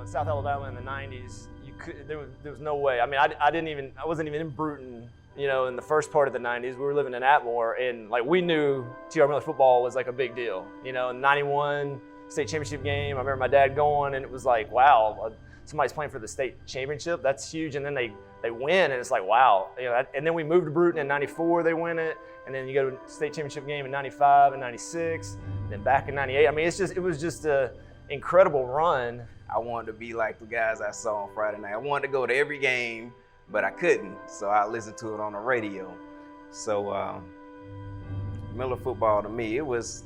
South Alabama in the '90s, there was no way. I mean, I wasn't even in Bruton, in the first part of the '90s. We were living in Atmore, and like we knew TR Miller football was like a big deal. In '91 state championship game, I remember my dad going, and it was like, wow, somebody's playing for the state championship. That's huge. And then they win, and it's like, wow. And then we moved to Bruton in '94. They win it, and then you go to a state championship game in '95 and '96, then back in '98. I mean, it was just a incredible run. I wanted to be like the guys I saw on Friday night. I wanted to go to every game, but I couldn't, so I listened to it on the radio. So Miller football to me, it was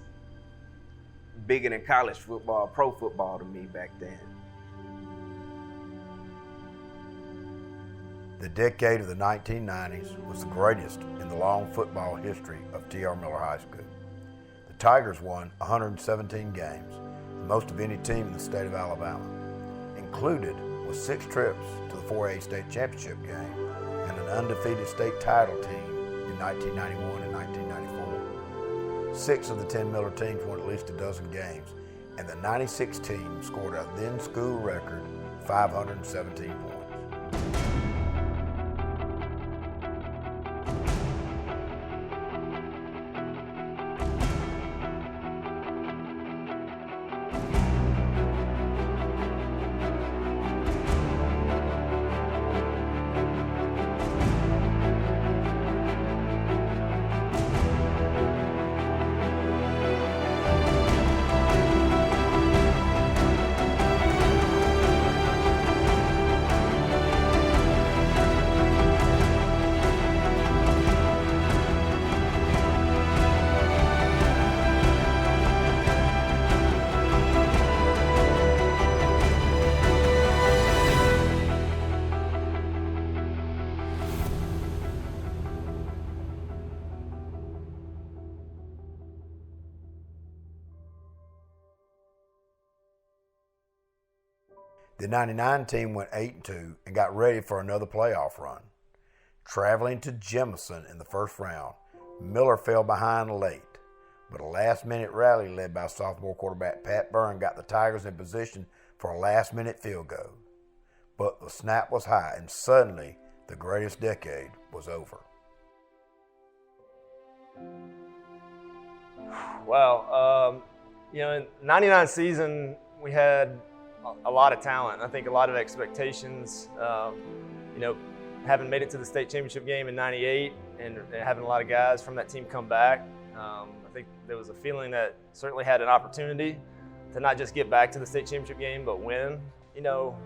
bigger than college football, pro football to me back then. The decade of the 1990s was the greatest in the long football history of TR Miller High School. The Tigers won 117 games, the most of any team in the state of Alabama. Included was 6 trips to the 4A state championship game and an undefeated state title team in 1991 and 1994. 6 of the 10 Miller teams won at least a dozen games, and the 96 team scored a then school record 517 points. The 99 team went 8-2 and got ready for another playoff run. Traveling to Jemison in the first round, Miller fell behind late, but a last-minute rally led by sophomore quarterback Pat Byrne got the Tigers in position for a last-minute field goal. But the snap was high, and suddenly the greatest decade was over. Wow. In '99 season, we had a lot of talent. I think a lot of expectations. Having made it to the state championship game in '98 and having a lot of guys from that team come back, I think there was a feeling that certainly had an opportunity to not just get back to the state championship game, but win.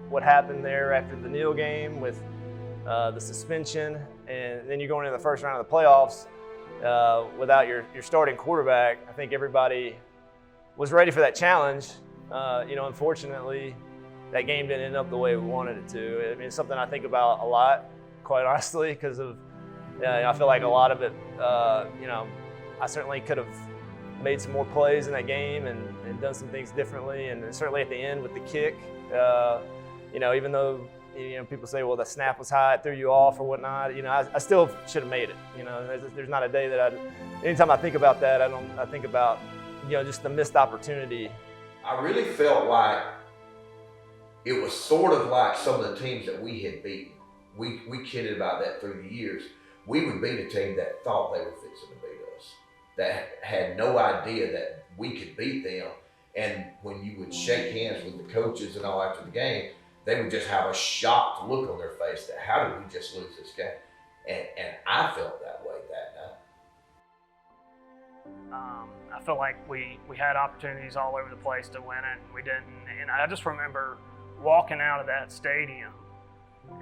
What happened there after the Neal game with the suspension, and then you're going into the first round of the playoffs without your starting quarterback. I think everybody was ready for that challenge. Unfortunately, that game didn't end up the way we wanted it to. I mean, it's something I think about a lot, quite honestly, because of, I feel like a lot of it, I certainly could have made some more plays in that game and done some things differently. And certainly at the end with the kick, even though, people say, well, the snap was high, it threw you off or whatnot, I still should have made it. There's not a day that anytime I think about that, I think about, just the missed opportunity. I really felt like it was sort of like some of the teams that we had beaten. We kidded about that through the years. We would beat a team that thought they were fixing to beat us, that had no idea that we could beat them. And when you would shake hands with the coaches and all after the game, they would just have a shocked look on their face that how did we just lose this game? And I felt that way that night. I feel like we had opportunities all over the place to win it, and we didn't. And I just remember walking out of that stadium,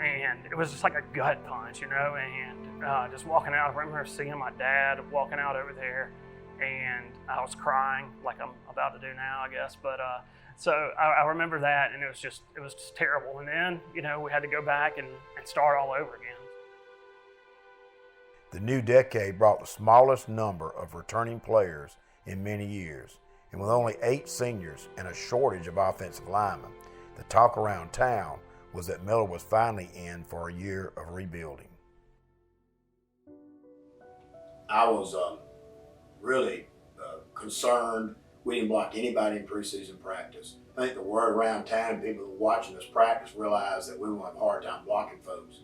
and it was just like a gut punch, and just walking out. I remember seeing my dad walking out over there, and I was crying like I'm about to do now, I guess. But so I remember that, and it was just terrible. And then, we had to go back and start all over again. The new decade brought the smallest number of returning players in many years, and with only 8 seniors and a shortage of offensive linemen, the talk around town was that Miller was finally in for a year of rebuilding. I was really concerned We didn't block anybody in preseason practice. I think the word around town, people watching us practice realized that we were having a hard time blocking folks.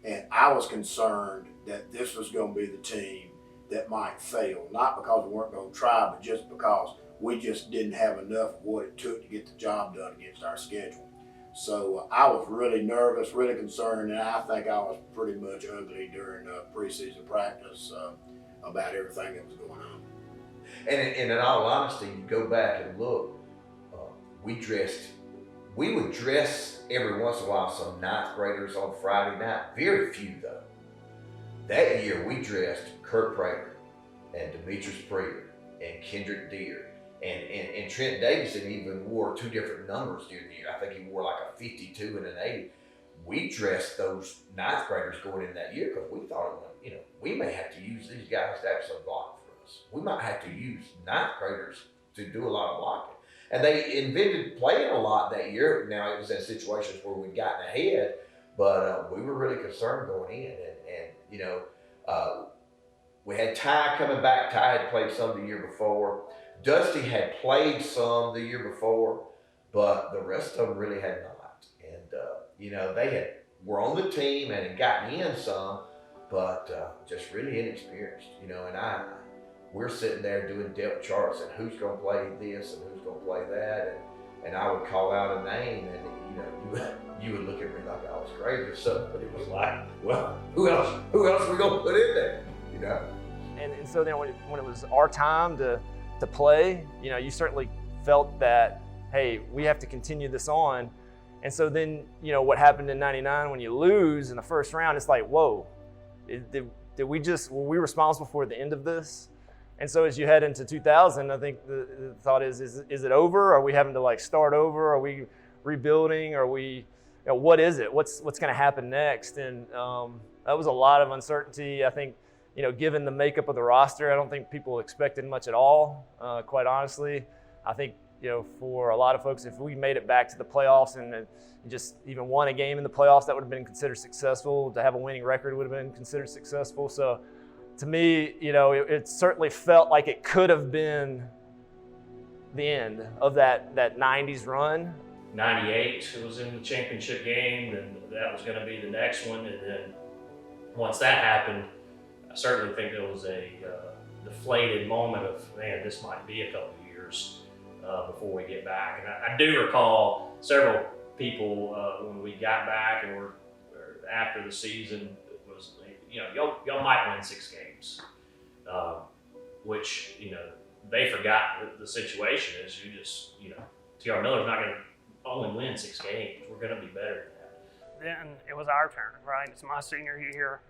And I was concerned that this was going to be the team that might fail, not because we weren't going to try, but just because we just didn't have enough of what it took to get the job done against our schedule. So I was really nervous, really concerned, and I think I was pretty much ugly during preseason practice about everything that was going on. And in all honesty, you go back and look, we would dress every once in a while some ninth graders on Friday night. Very few though. That year we dressed Kurt Prater and Demetrius Prater and Kendrick Deere and Trent Davison even wore two different numbers during the year. I think he wore like a 52 and an 80. We dressed those ninth graders going in that year because we thought, we may have to use these guys to actually block for us. We might have to use ninth graders to do a lot of blocking. And they invented playing a lot that year. Now it was in situations where we'd gotten ahead, but we were really concerned going in. And we had Ty coming back. Ty had played some the year before. Dusty had played some the year before, but the rest of them really had not. And, they were on the team and had gotten in some, but just really inexperienced, and we're sitting there doing depth charts and who's going to play this and who's going to play that. And I would call out a name and, you would look at me like I was crazy or something, but it was like, well, who else are we going to put in there, And so then when it was our time to play, you certainly felt that, hey, we have to continue this on. And so then, what happened in '99 when you lose in the first round, it's like, whoa, were we responsible for the end of this? And so as you head into 2000, I think the thought is it over? Are we having to start over? Are we rebuilding? Are we, what is it? What's going to happen next? And that was a lot of uncertainty. I think, given the makeup of the roster, I don't think people expected much at all, quite honestly. I think, for a lot of folks, if we made it back to the playoffs and just even won a game in the playoffs, that would have been considered successful. To have a winning record would have been considered successful. So to me, it certainly felt like it could have been the end of that 90s run. 98, it was in the championship game, and that was going to be the next one. And then once that happened, I certainly think there was a deflated moment of, man, this might be a couple of years before we get back. And I do recall several people when we got back and were after the season, it was, y'all might win 6 games, which, they forgot the situation is you just, TR Miller's not going to only win 6 games. We're going to be better than that. Then it was our turn, right? It's my senior year.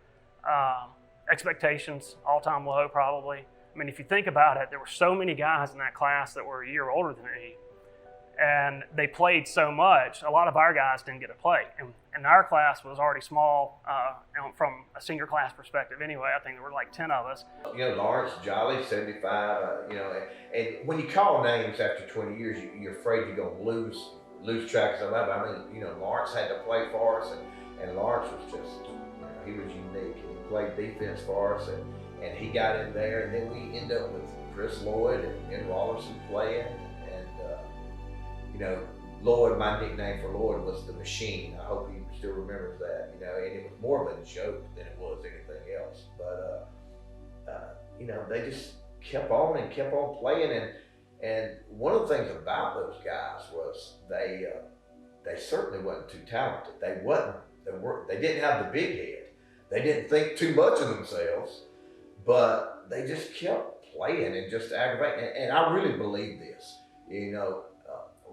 Expectations, all-time low probably. I mean, if you think about it, there were so many guys in that class that were a year older than me, and they played so much, a lot of our guys didn't get to play. And our class was already small from a senior class perspective anyway. I think there were like 10 of us. Lawrence, Jolly, 75, and when you call names after 20 years, you're afraid you're going to lose track of somebody. I mean, Lawrence had to play for us, and Lawrence was just, he was unique. And he played defense for us, and he got in there, and then we end up with Chris Lloyd and Rollerson playing, and Lloyd, my nickname for Lloyd was the Machine. I hope he still remembers that, and it was more of a joke than it was anything else. But they just kept on and kept on playing, and one of the things about those guys was they certainly wasn't too talented. They didn't have the big head. They didn't think too much of themselves, but they just kept playing and just aggravating. And I really believe this.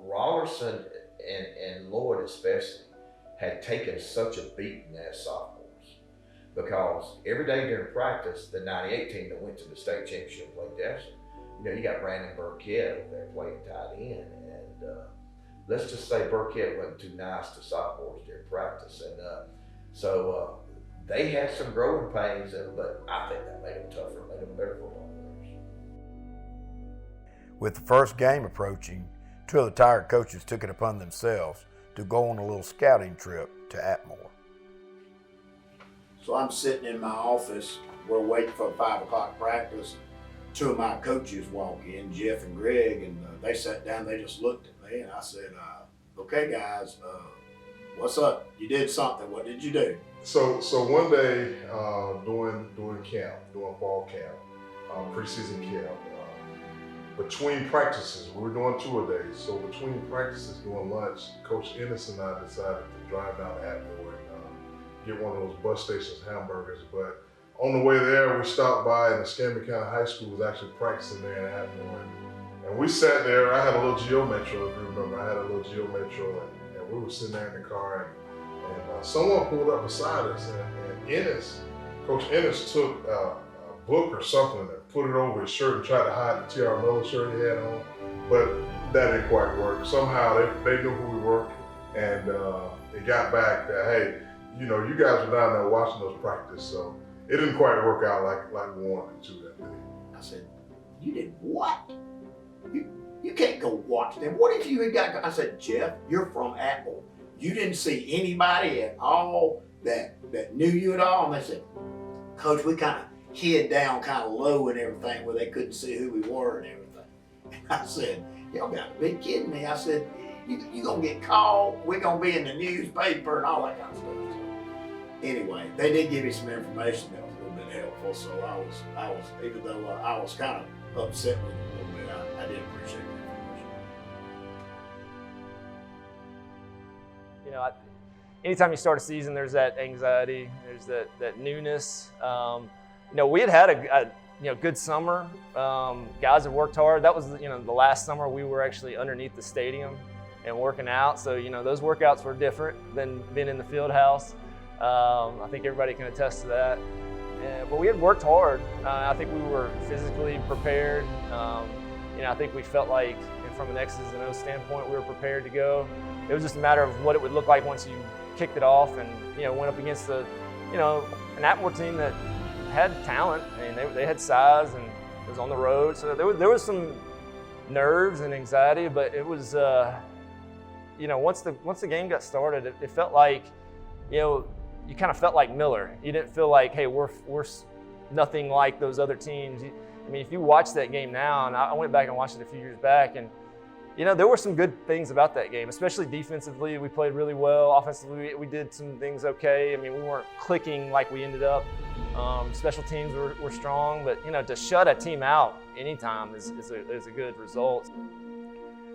Rollerson and Lloyd especially had taken such a beating as sophomores, because every day during practice, the '98 team that went to the state championship played Dexter. You got Brandon Burkett over there playing tight end, and let's just say Burkett wasn't too nice to sophomores during practice, and so they had some growing pains, but I think that made them tougher, made them better football players. With the first game approaching, 2 of the Tiger coaches took it upon themselves to go on a little scouting trip to Atmore. So I'm sitting in my office, we're waiting for a 5 o'clock practice. 2 of my coaches walk in, Jeff and Greg, and they sat down, they just looked at me, and I said, okay, guys, what's up? You did something. What did you do? So one day during camp, during fall camp, preseason camp, between practices, we were doing tour days. So between practices, during lunch, Coach Ennis and I decided to drive down to Atmore and get one of those bus stations hamburgers. But on the way there, we stopped by, and the Escambia County High School was actually practicing there in Atmore. And we sat there. I had a little Geo Metro, if you remember. I had a little Geo Metro, and we were sitting there in the car, and someone pulled up beside us, and Ennis, Coach Ennis took a book or something and put it over his shirt and tried to hide the TRM Miller shirt he had on, but that didn't quite work. Somehow they knew who we were, and they got back that, hey, you know, you guys were down there watching us practice, so it didn't quite work out like we wanted it to that day. I said, you did what? You can't go watch them. What if you had got, I said, Jeff, you're from Apple. You didn't see anybody at all that knew you at all? And they said, Coach, we kind of hid down kind of low and everything where they couldn't see who we were and everything. And I said, y'all got to be kidding me. I said, you going to get called. We're going to be in the newspaper and all that kind of stuff. So anyway, they did give me some information that was a little bit helpful. So I was even though I was kind of upset with it a little bit, I did appreciate it. You know, anytime you start a season, there's that anxiety, there's that newness. You know, we had a good summer. Guys have worked hard. That was the last summer we were actually underneath the stadium and working out. So those workouts were different than being in the field house. I think everybody can attest to that. But we had worked hard. I think we were physically prepared. I think we felt like, from an X's and O's standpoint, we were prepared to go. It was just a matter of what it would look like once you kicked it off and went up against an Atmore team that had talent. I mean, they had size and it was on the road, so there was some nerves and anxiety. But it was once the game got started, it felt like you kind of felt like Miller. You didn't feel like, hey, we're nothing like those other teams. I mean, if you watch that game now, and I went back and watched it a few years back, and there were some good things about that game, especially defensively. We played really well. Offensively, we did some things okay. I mean, we weren't clicking like we ended up. Special teams were strong, but to shut a team out anytime is a good result.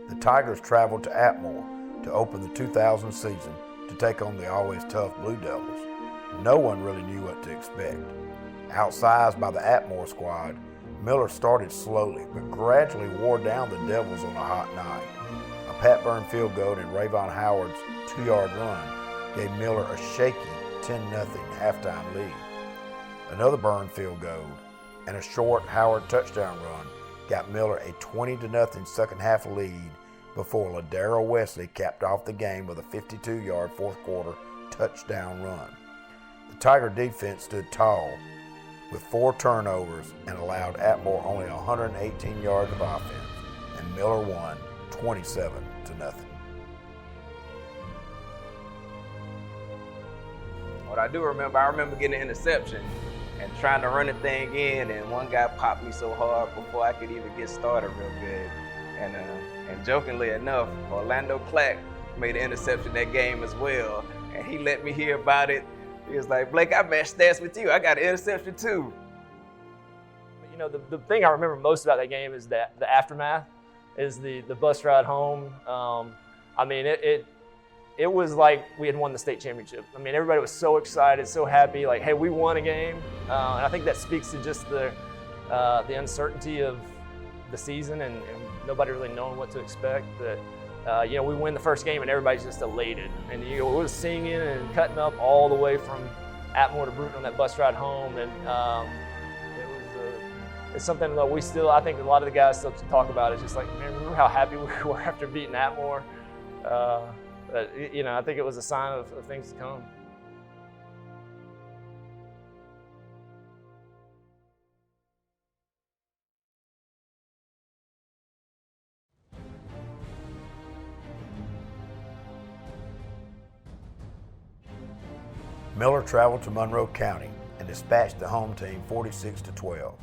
The Tigers traveled to Atmore to open the 2000 season to take on the always tough Blue Devils. No one really knew what to expect. Outsized by the Atmore squad, Miller started slowly, but gradually wore down the Devils on a hot night. A Pat Byrne field goal and Rayvon Howard's 2-yard run gave Miller a shaky 10-0 halftime lead. Another Byrne field goal and a short Howard touchdown run got Miller a 20-0 second half lead before Ladero Wesley capped off the game with a 52-yard fourth quarter touchdown run. The Tiger defense stood tall with 4 turnovers and allowed Atmore only 118 yards of offense, and Miller won 27-0. What I remember getting an interception and trying to run the thing in, and one guy popped me so hard before I could even get started real good. And jokingly enough, Orlando Clack made an interception that game as well, and he let me hear about it. He was like, Blake, I matched stats with you. I got an interception too. The thing I remember most about that game is that the aftermath, is the bus ride home. I mean, it was like we had won the state championship. I mean, everybody was so excited, so happy, like, hey, we won a game. And I think that speaks to just the uncertainty of the season and nobody really knowing what to expect. That we win the first game and everybody's just elated. And we were singing and cutting up all the way from Atmore to Bruton on that bus ride home. And it's something that I think a lot of the guys still talk about. It's just like, man, remember how happy we were after beating Atmore? But I think it was a sign of things to come. Miller traveled to Monroe County and dispatched the home team 46-12.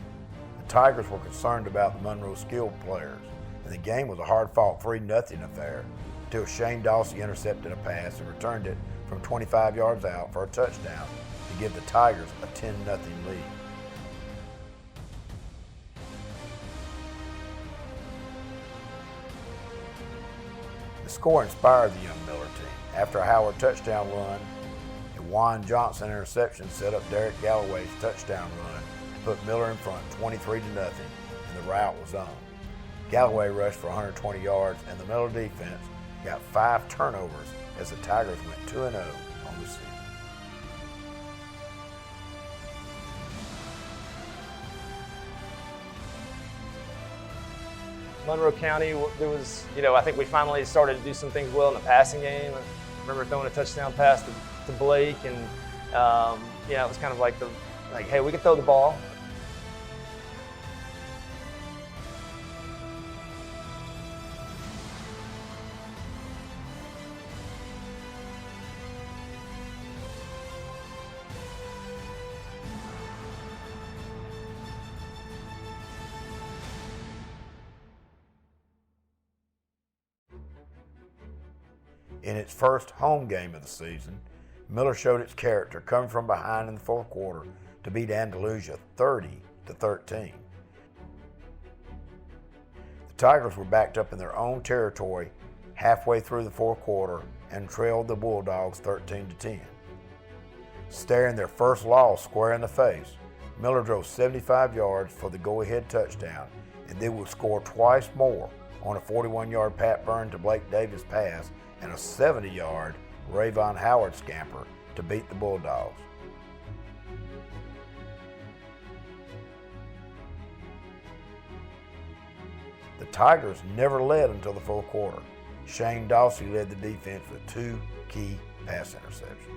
The Tigers were concerned about the Monroe skilled players and the game was a hard-fought 3-0 affair until Shane Dawsey intercepted a pass and returned it from 25 yards out for a touchdown to give the Tigers a 10-0 lead. The score inspired the young Miller team. After a Howard touchdown run, a Juan Johnson interception set up Derek Galloway's touchdown run to put Miller in front 23-0, and the rout was on. Galloway rushed for 120 yards, and the Miller defense got 5 turnovers as the Tigers went 2-0 on the season. Monroe County, there was, I think we finally started to do some things well in the passing game. I remember throwing a touchdown pass to Blake, and it was kind of like hey, we can throw the ball. In its first home game of the season, Miller showed its character, coming from behind in the fourth quarter to beat Andalusia 30-13. The Tigers were backed up in their own territory halfway through the fourth quarter and trailed the Bulldogs 13-10. Staring their first loss square in the face, Miller drove 75 yards for the go-ahead touchdown, and they would score twice more on a 41-yard Pat Byrne to Blake Davis pass and a 70-yard Rayvon Howard scamper to beat the Bulldogs. The Tigers never led until the fourth quarter. Shane Dawsey led the defense with 2 key pass interceptions.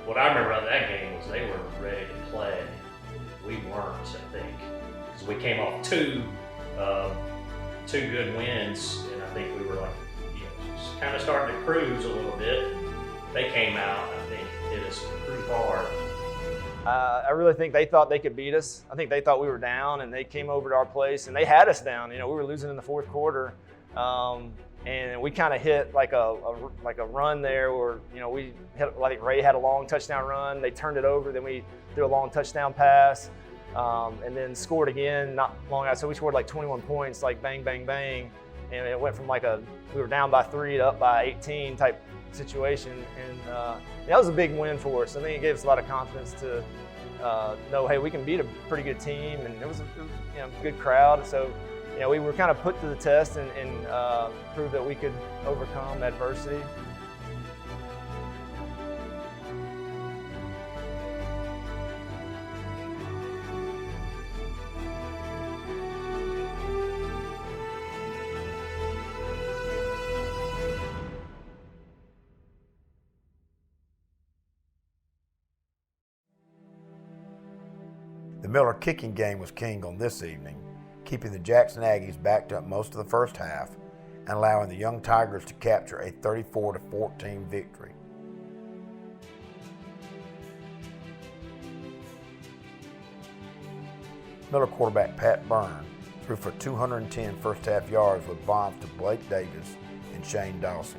What I remember about that game was they were ready to play. We weren't, I think, because we came off two good wins, and I think we were just kind of starting to cruise a little bit. They came out, I think, hit us pretty hard. I really think they thought they could beat us. I think they thought we were down, and they came over to our place, and they had us down. We were losing in the fourth quarter. And we kind of hit like a run there where, we hit, I think Ray had a long touchdown run. They turned it over. Then we threw a long touchdown pass, and then scored again not long after. So we scored like 21 points, like bang, bang, bang. And it went from we were down by 3 to up by 18 type situation. And that was a big win for us. I think it gave us a lot of confidence to know, hey, we can beat a pretty good team. And it was a good crowd. So, we were kind of put to the test and proved that we could overcome adversity. The Miller kicking game was king on this evening, keeping the Jackson Aggies backed up most of the first half and allowing the young Tigers to capture a 34-14 victory. Miller quarterback Pat Byrne threw for 210 first half yards with bombs to Blake Davis and Shane Dawsey.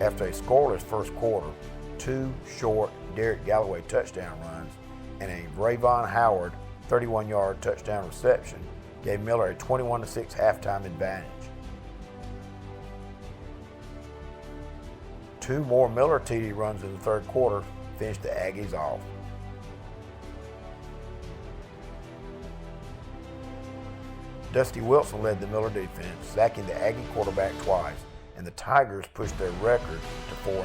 After a scoreless first quarter, 2 short Derek Galloway touchdown runs and a Rayvon Howard 31-yard touchdown reception gave Miller a 21-6 halftime advantage. 2 more Miller TD runs in the third quarter finished the Aggies off. Dusty Wilson led the Miller defense, sacking the Aggie quarterback twice, and the Tigers pushed their record to 4-0.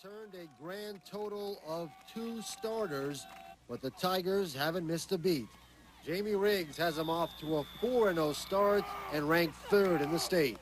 returned a grand total of 2 starters, but the Tigers haven't missed a beat. Jamie Riggs has them off to a 4-0 start and ranked 3rd in the state.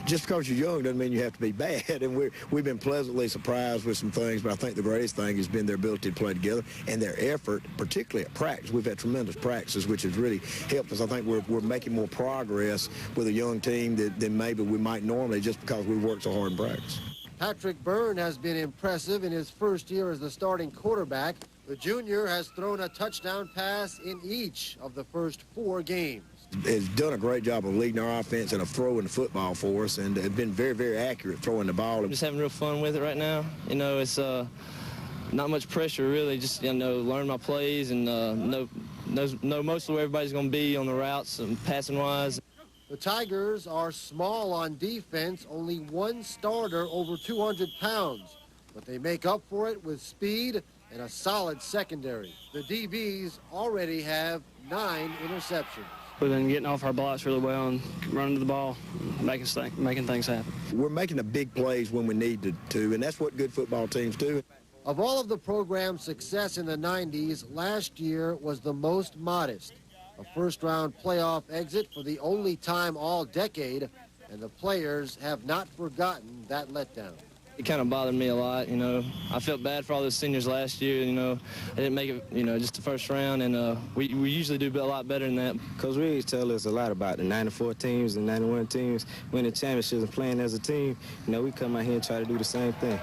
Just because you're young doesn't mean you have to be bad, and we've been pleasantly surprised with some things, but I think the greatest thing has been their ability to play together and their effort, particularly at practice. We've had tremendous practices, which has really helped us. I think we're making more progress with a young team than maybe we might normally, just because we worked so hard in practice. Patrick Byrne has been impressive in his first year as the starting quarterback. The junior has thrown a touchdown pass in each of the first 4 games. Has done a great job of leading our offense and of throwing the football for us, and has been very, very accurate throwing the ball. I'm just having real fun with it right now. You know, it's not much pressure really. Just learn my plays and know mostly where everybody's going to be on the routes and passing wise. The Tigers are small on defense, only 1 starter over 200 pounds, but they make up for it with speed and a solid secondary. The DBs already have 9 interceptions. We've been getting off our blocks really well and running to the ball, making things happen. We're making the big plays when we need to, and that's what good football teams do. Of all of the program's success in the 90s, last year was the most modest. A first-round playoff exit for the only time all decade, and the players have not forgotten that letdown. It kind of bothered me a lot, I felt bad for all those seniors last year, I didn't make it, just the first round, and we usually do a lot better than that. Coach Riggs tell us a lot about the 94 teams and 91 teams winning championships and playing as a team. We come out here and try to do the same thing.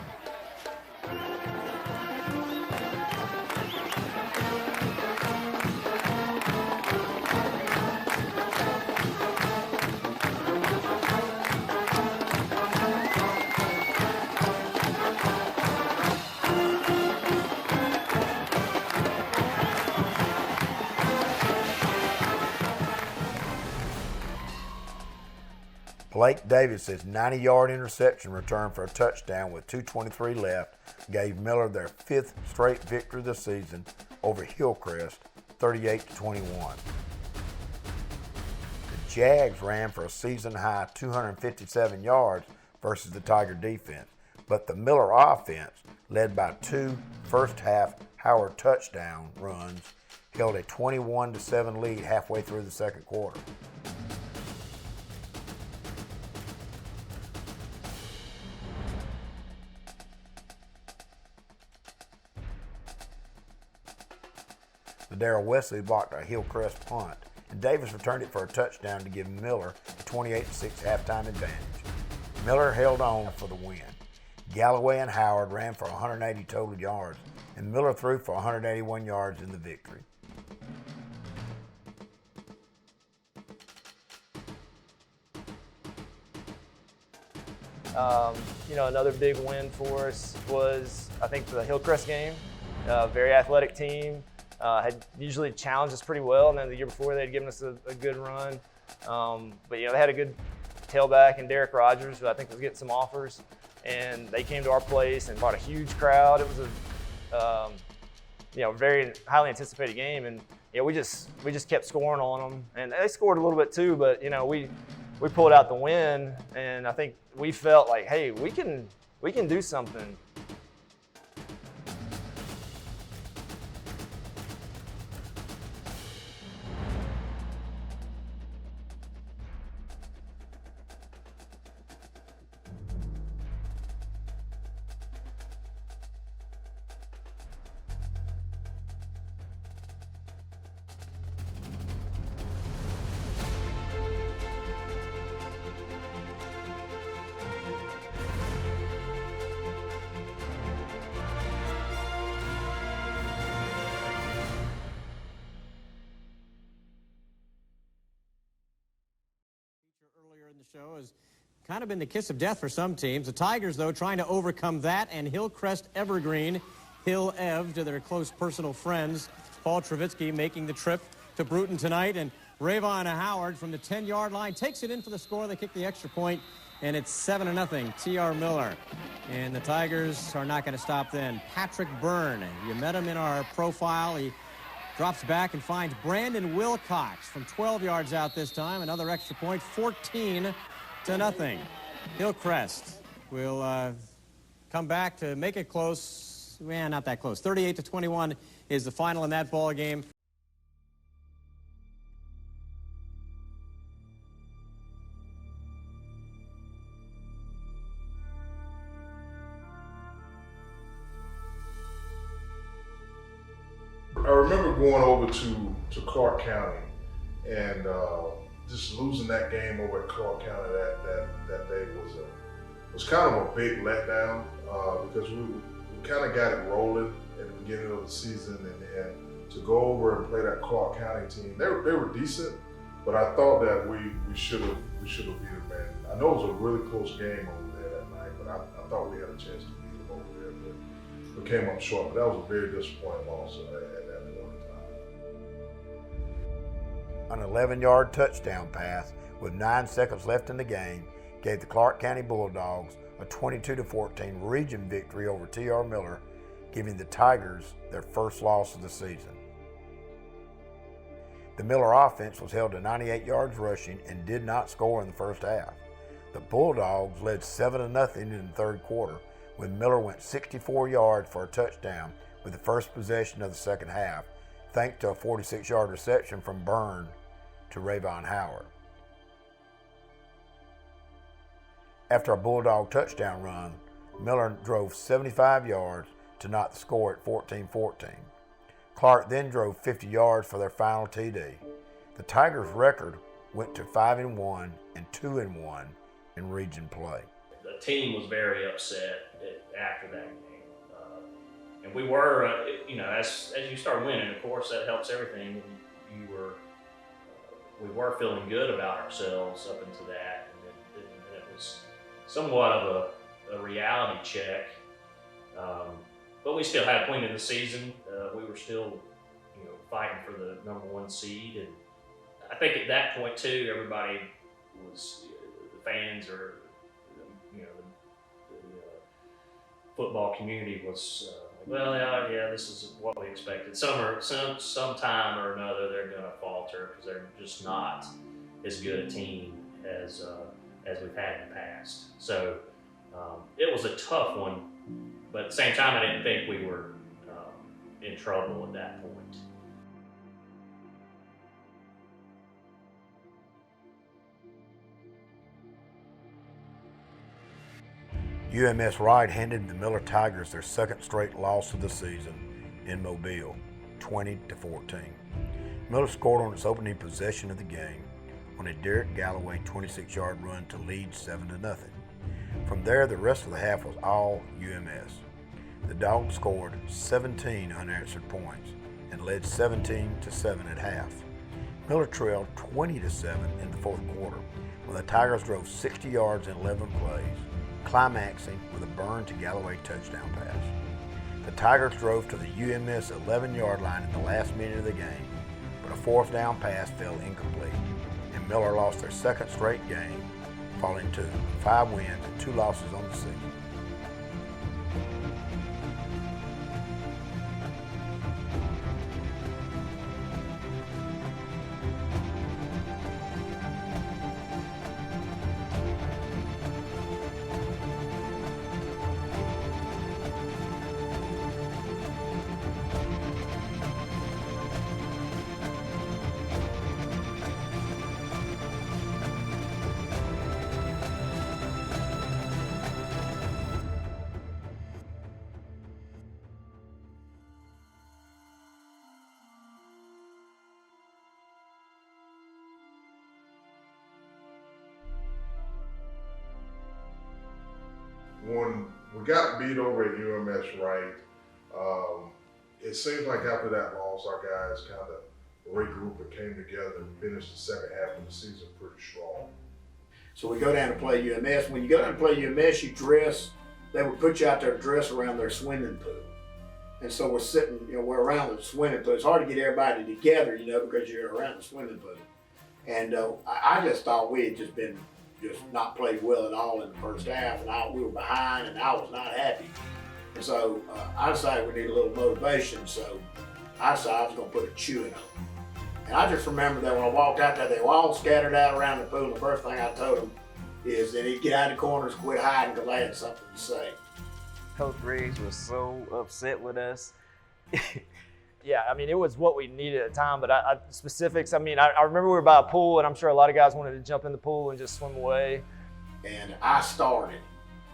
Blake Davis's 90-yard interception return for a touchdown with 2:23 left gave Miller their 5th straight victory of the season over Hillcrest, 38-21. The Jags ran for a season-high 257 yards versus the Tiger defense, but the Miller offense, led by 2 first-half Howard touchdown runs, held a 21-7 lead halfway through the second quarter. Darrell Wesley blocked a Hillcrest punt, and Davis returned it for a touchdown to give Miller a 28-6 halftime advantage. Miller held on for the win. Galloway and Howard ran for 180 total yards, and Miller threw for 181 yards in the victory. Another big win for us was, I think, the Hillcrest game. Very athletic team. Had usually challenged us pretty well, and then the year before they'd given us a good run. But they had a good tailback in Derek Rogers, who I think was getting some offers, and they came to our place and brought a huge crowd. It was a very highly anticipated game, and we just kept scoring on them, and they scored a little bit too. But we pulled out the win, and I think we felt like, hey, we can do something. Show has kind of been the kiss of death for some teams. The Tigers, though, trying to overcome that, and Hillcrest Evergreen, Hill Ev, to their close personal friends. Paul Trevitsky making the trip to Bruton tonight, and Rayvon Howard from the 10-yard line takes it in for the score. They kick the extra point, and it's 7-0, TR Miller. And the Tigers are not going to stop then. Patrick Byrne, you met him in our profile. He drops back and finds Brandon Wilcox from 12 yards out this time. Another extra point, 14-0. Hillcrest will come back to make it close. Not that close. 38-21 is the final in that ball game. I remember going over to Clark County and just losing that game over at Clark County that day was kind of a big letdown because we kind of got it rolling at the beginning of the season, and then to go over and play that Clark County team, they were decent, but I thought that we should have beat them. Man, I know it was a really close game over there that night, but I thought we had a chance to beat them over there, but we came up short. But that was a very disappointing loss at that point in time. An 11-yard touchdown pass with 9 seconds left in the game gave the Clark County Bulldogs a 22-14 region victory over T.R. Miller, giving the Tigers their first loss of the season. The Miller offense was held to 98 yards rushing and did not score in the first half. The Bulldogs led 7-0 in the third quarter, when Miller went 64 yards for a touchdown with the first possession of the second half, thanks to a 46-yard reception from Byrne to Rayvon Howard. After a Bulldog touchdown run, Miller drove 75 yards to knot the score at 14-14. Clark then drove 50 yards for their final TD. The Tigers' record went to 5-1 and 2-1 in region play. The team was very upset after that game, and we were, as you start winning, of course, that helps everything. We were feeling good about ourselves up into that, and it was somewhat of a reality check. But we still had plenty of the season. We were still, fighting for the #1 seed, and I think at that point too, everybody was, the fans or the football community was, this is what we expected. Sometime or another, they're going to falter because they're just not as good a team as we've had in the past. So it was a tough one, but at the same time, I didn't think we were in trouble at that point. UMS Wright handed the Miller Tigers their second straight loss of the season in Mobile, 20-14. Miller scored on its opening possession of the game on a Derek Galloway 26-yard run to lead 7-0. From there, the rest of the half was all UMS. The Dogs scored 17 unanswered points and led 17-7 at half. Miller trailed 20-7 in the fourth quarter when the Tigers drove 60 yards in 11 plays, climaxing with a Byrne to Galloway touchdown pass. The Tigers drove to the UMS 11-yard line in the last minute of the game, but a fourth down pass fell incomplete, and Miller lost their second straight game, falling to 5 wins and 2 losses on the season. When we got beat over at UMS Wright, it seems like after that loss, our guys kind of regrouped and came together and finished the second half of the season pretty strong. So we go down to play UMS. When you go down to play UMS, you dress, they would put you out there to dress around their swimming pool. And so we're sitting, we're around the swimming pool. It's hard to get everybody together, because you're around the swimming pool. And I just thought we had just not played well at all in the first half, and we were behind, and I was not happy. And so I decided we need a little motivation, so I decided I was going to put a chewing on. And I just remember that when I walked out there, they were all scattered out around the pool, and the first thing I told them is they need to get out of the corners, quit hiding, because I had something to say. Coach Riggs was so upset with us. Yeah, I mean, it was what we needed at the time, but specifics, I mean, I remember we were by a pool, and I'm sure a lot of guys wanted to jump in the pool and just swim away. And I started.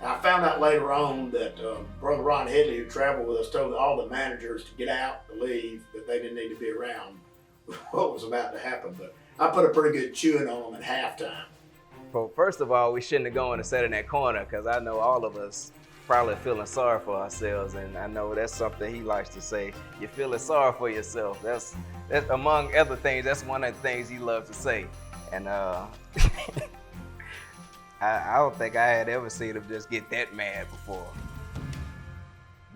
And I found out later on that Brother Ron Headley, who traveled with us, told all the managers to get out, to leave, that they didn't need to be around what was about to happen. But I put a pretty good chewing on them at halftime. Well, first of all, we shouldn't have gone and sat in that corner, because I know all of us probably feeling sorry for ourselves, and I know that's something he likes to say. You're feeling sorry for yourself. That's among other things, that's one of the things he loves to say. And I don't think I had ever seen him just get that mad before.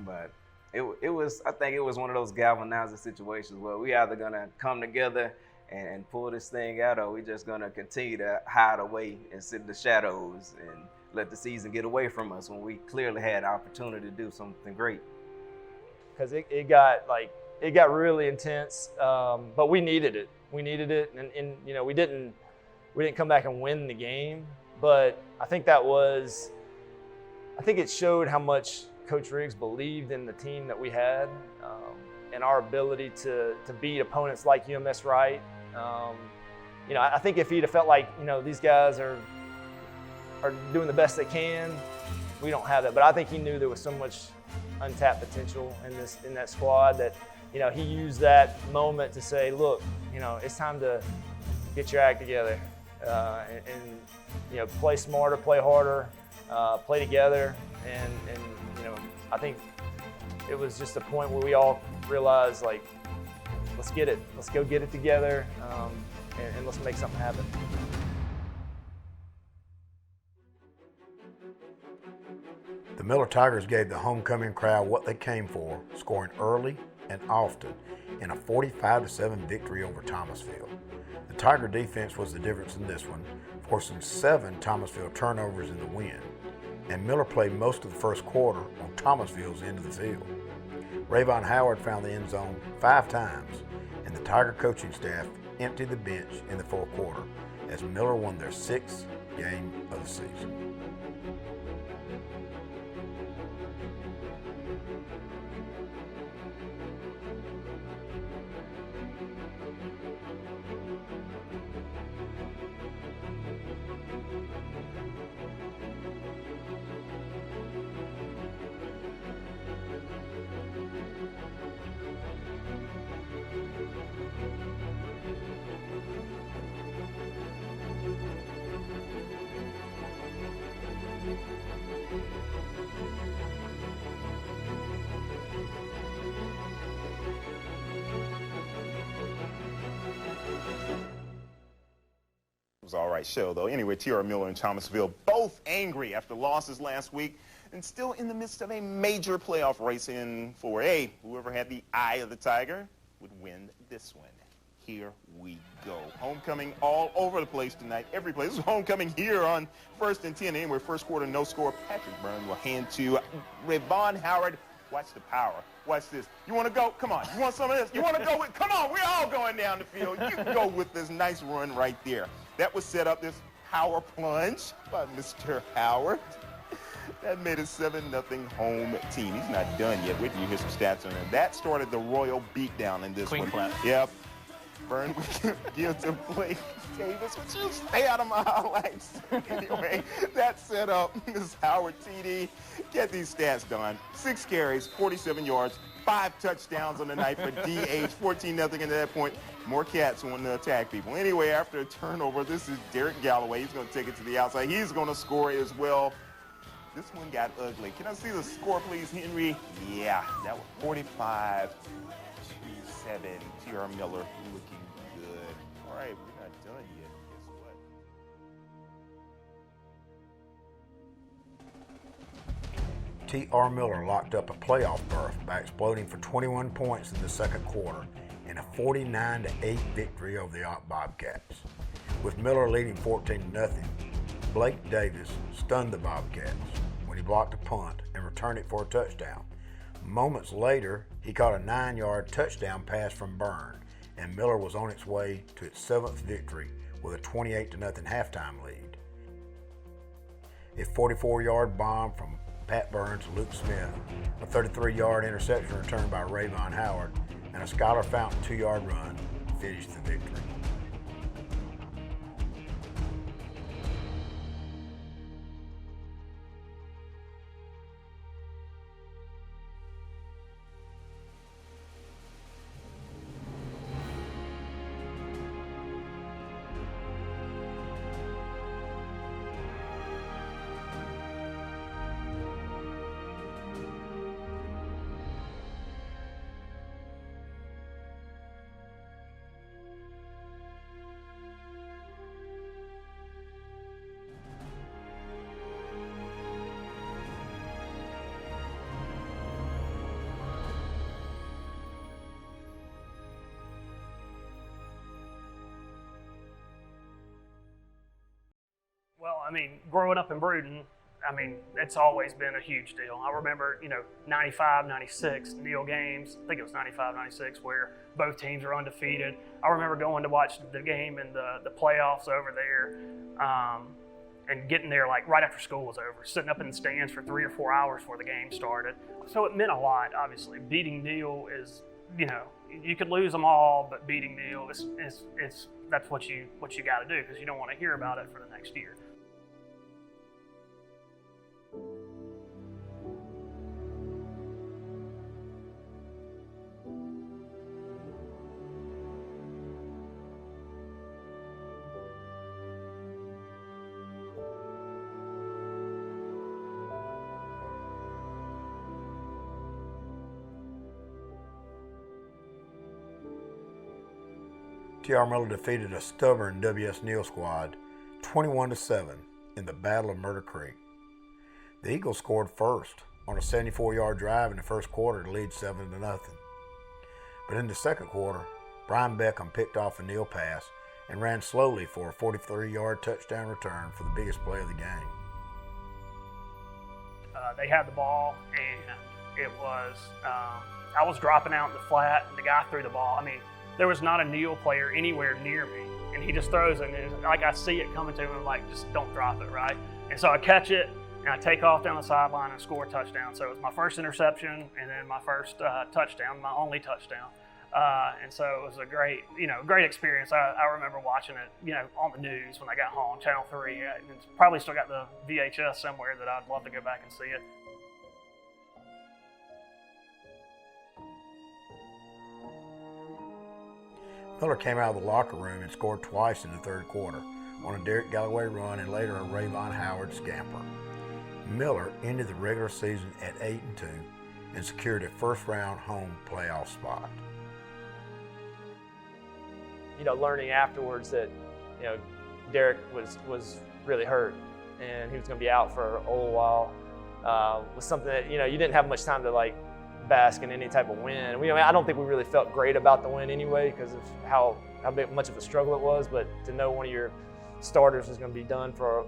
But it was, I think it was one of those galvanizing situations where we either gonna come together and pull this thing out, or we just gonna continue to hide away and sit in the shadows and let the season get away from us when we clearly had an opportunity to do something great. Because it got really intense, but we needed it. We needed it, and you know, we didn't come back and win the game, but I think it showed how much Coach Riggs believed in the team that we had, and our ability to beat opponents like UMS Wright. You know, I think if he'd have felt like, you know, these guys are doing the best they can, we don't have that. But I think he knew there was so much untapped potential in that squad that, you know, he used that moment to say, look, you know, it's time to get your act together, and you know, play smarter, play harder, play together, and you know, I think it was just a point where we all realized, like, let's get it, let's go get it together, and let's make something happen. The Miller Tigers gave the homecoming crowd what they came for, scoring early and often in a 45-7 victory over Thomasville. The Tiger defense was the difference in this one, forcing 7 Thomasville turnovers in the win, and Miller played most of the first quarter on Thomasville's end of the field. Rayvon Howard found the end zone 5 times, and the Tiger coaching staff emptied the bench in the fourth quarter as Miller won their 6th game of the season. It was all right show, though. Anyway, TRM Miller and Thomasville both angry after losses last week and still in the midst of a major playoff race in 4A. Whoever had the eye of the Tiger would win this one. Here we go. Homecoming all over the place tonight. Every place. This is homecoming here on 1st and 10. Anyway, first quarter, no score. Patrick Byrne will hand to Rayvon Howard. Watch the power. Watch this. You want to go? Come on. You want some of this? You want to go with? Come on. We're all going down the field. You can go with this nice run right there. That was set up, this power plunge by Mr. Howard. That made a 7-0 home team. He's not done yet. Wait till you hear some stats on him. That started the royal beatdown in this one. Clap. Yep. Byrne gives to Blake Davis. Would you stay out of my highlights? Anyway, that set up Ms. Howard TD. Get these stats done. 6 carries, 47 yards, 5 touchdowns on the night for DH. 14-0 at that point. More cats wanting to attack people. Anyway, after a turnover, this is Derek Galloway. He's going to take it to the outside. He's going to score as well. This one got ugly. Can I see the score, please, Henry? Yeah, that was 45-7. TR Miller looking good. All right, we're not done yet. Guess what? TR Miller locked up a playoff berth by exploding for 21 points in the second quarter in a 49-8 victory over the Bobcats. With Miller leading 14-0, Blake Davis stunned the Bobcats when he blocked a punt and returned it for a touchdown. Moments later, he caught a 9-yard touchdown pass from Byrne, and Miller was on its way to its 7th victory with a 28-0 halftime lead. A 44-yard bomb from Pat Burns, Luke Smith, a 33-yard interception returned by Rayvon Howard, and a Skylar Fountain 2-yard run finished the victory. Well, I mean, growing up in Brewton, I mean, it's always been a huge deal. I remember, 95, 96 Neal games. I think it was 95, 96, where both teams were undefeated. I remember going to watch the game in the playoffs over there, and getting there like right after school was over, sitting up in the stands for 3 or 4 hours before the game started. So it meant a lot, obviously. Beating Neal is, you could lose them all, but beating Neal that's what you got to do, because you don't want to hear about it for the next year. TR Miller defeated a stubborn W.S. Neal squad 21-7 in the Battle of Murder Creek. The Eagles scored first on a 74-yard drive in the first quarter to lead 7-0. But in the second quarter, Brian Beckham picked off a Neal pass and ran slowly for a 43-yard touchdown return for the biggest play of the game. They had the ball, and it was, I was dropping out in the flat, and the guy threw the ball. I mean, there was not a Neal player anywhere near me, and he just throws it, and like I see it coming to him, I'm like, just don't drop it, right? And so I catch it, and I take off down the sideline and score a touchdown. So it was my first interception, and then my first touchdown, my only touchdown. And so it was a great experience. I remember watching it, on the news when I got home, Channel 3. It's probably still got the VHS somewhere that I'd love to go back and see it. Miller came out of the locker room and scored twice in the third quarter on a Derek Galloway run and later a Rayvon Howard scamper. Miller ended the regular season at 8-2 and secured a first-round home playoff spot. Learning afterwards that, Derek was really hurt and he was going to be out for a little while was something that, you didn't have much time to bask in any type of win. I don't think we really felt great about the win anyway because of how much of a struggle it was, but to know one of your starters was going to be done for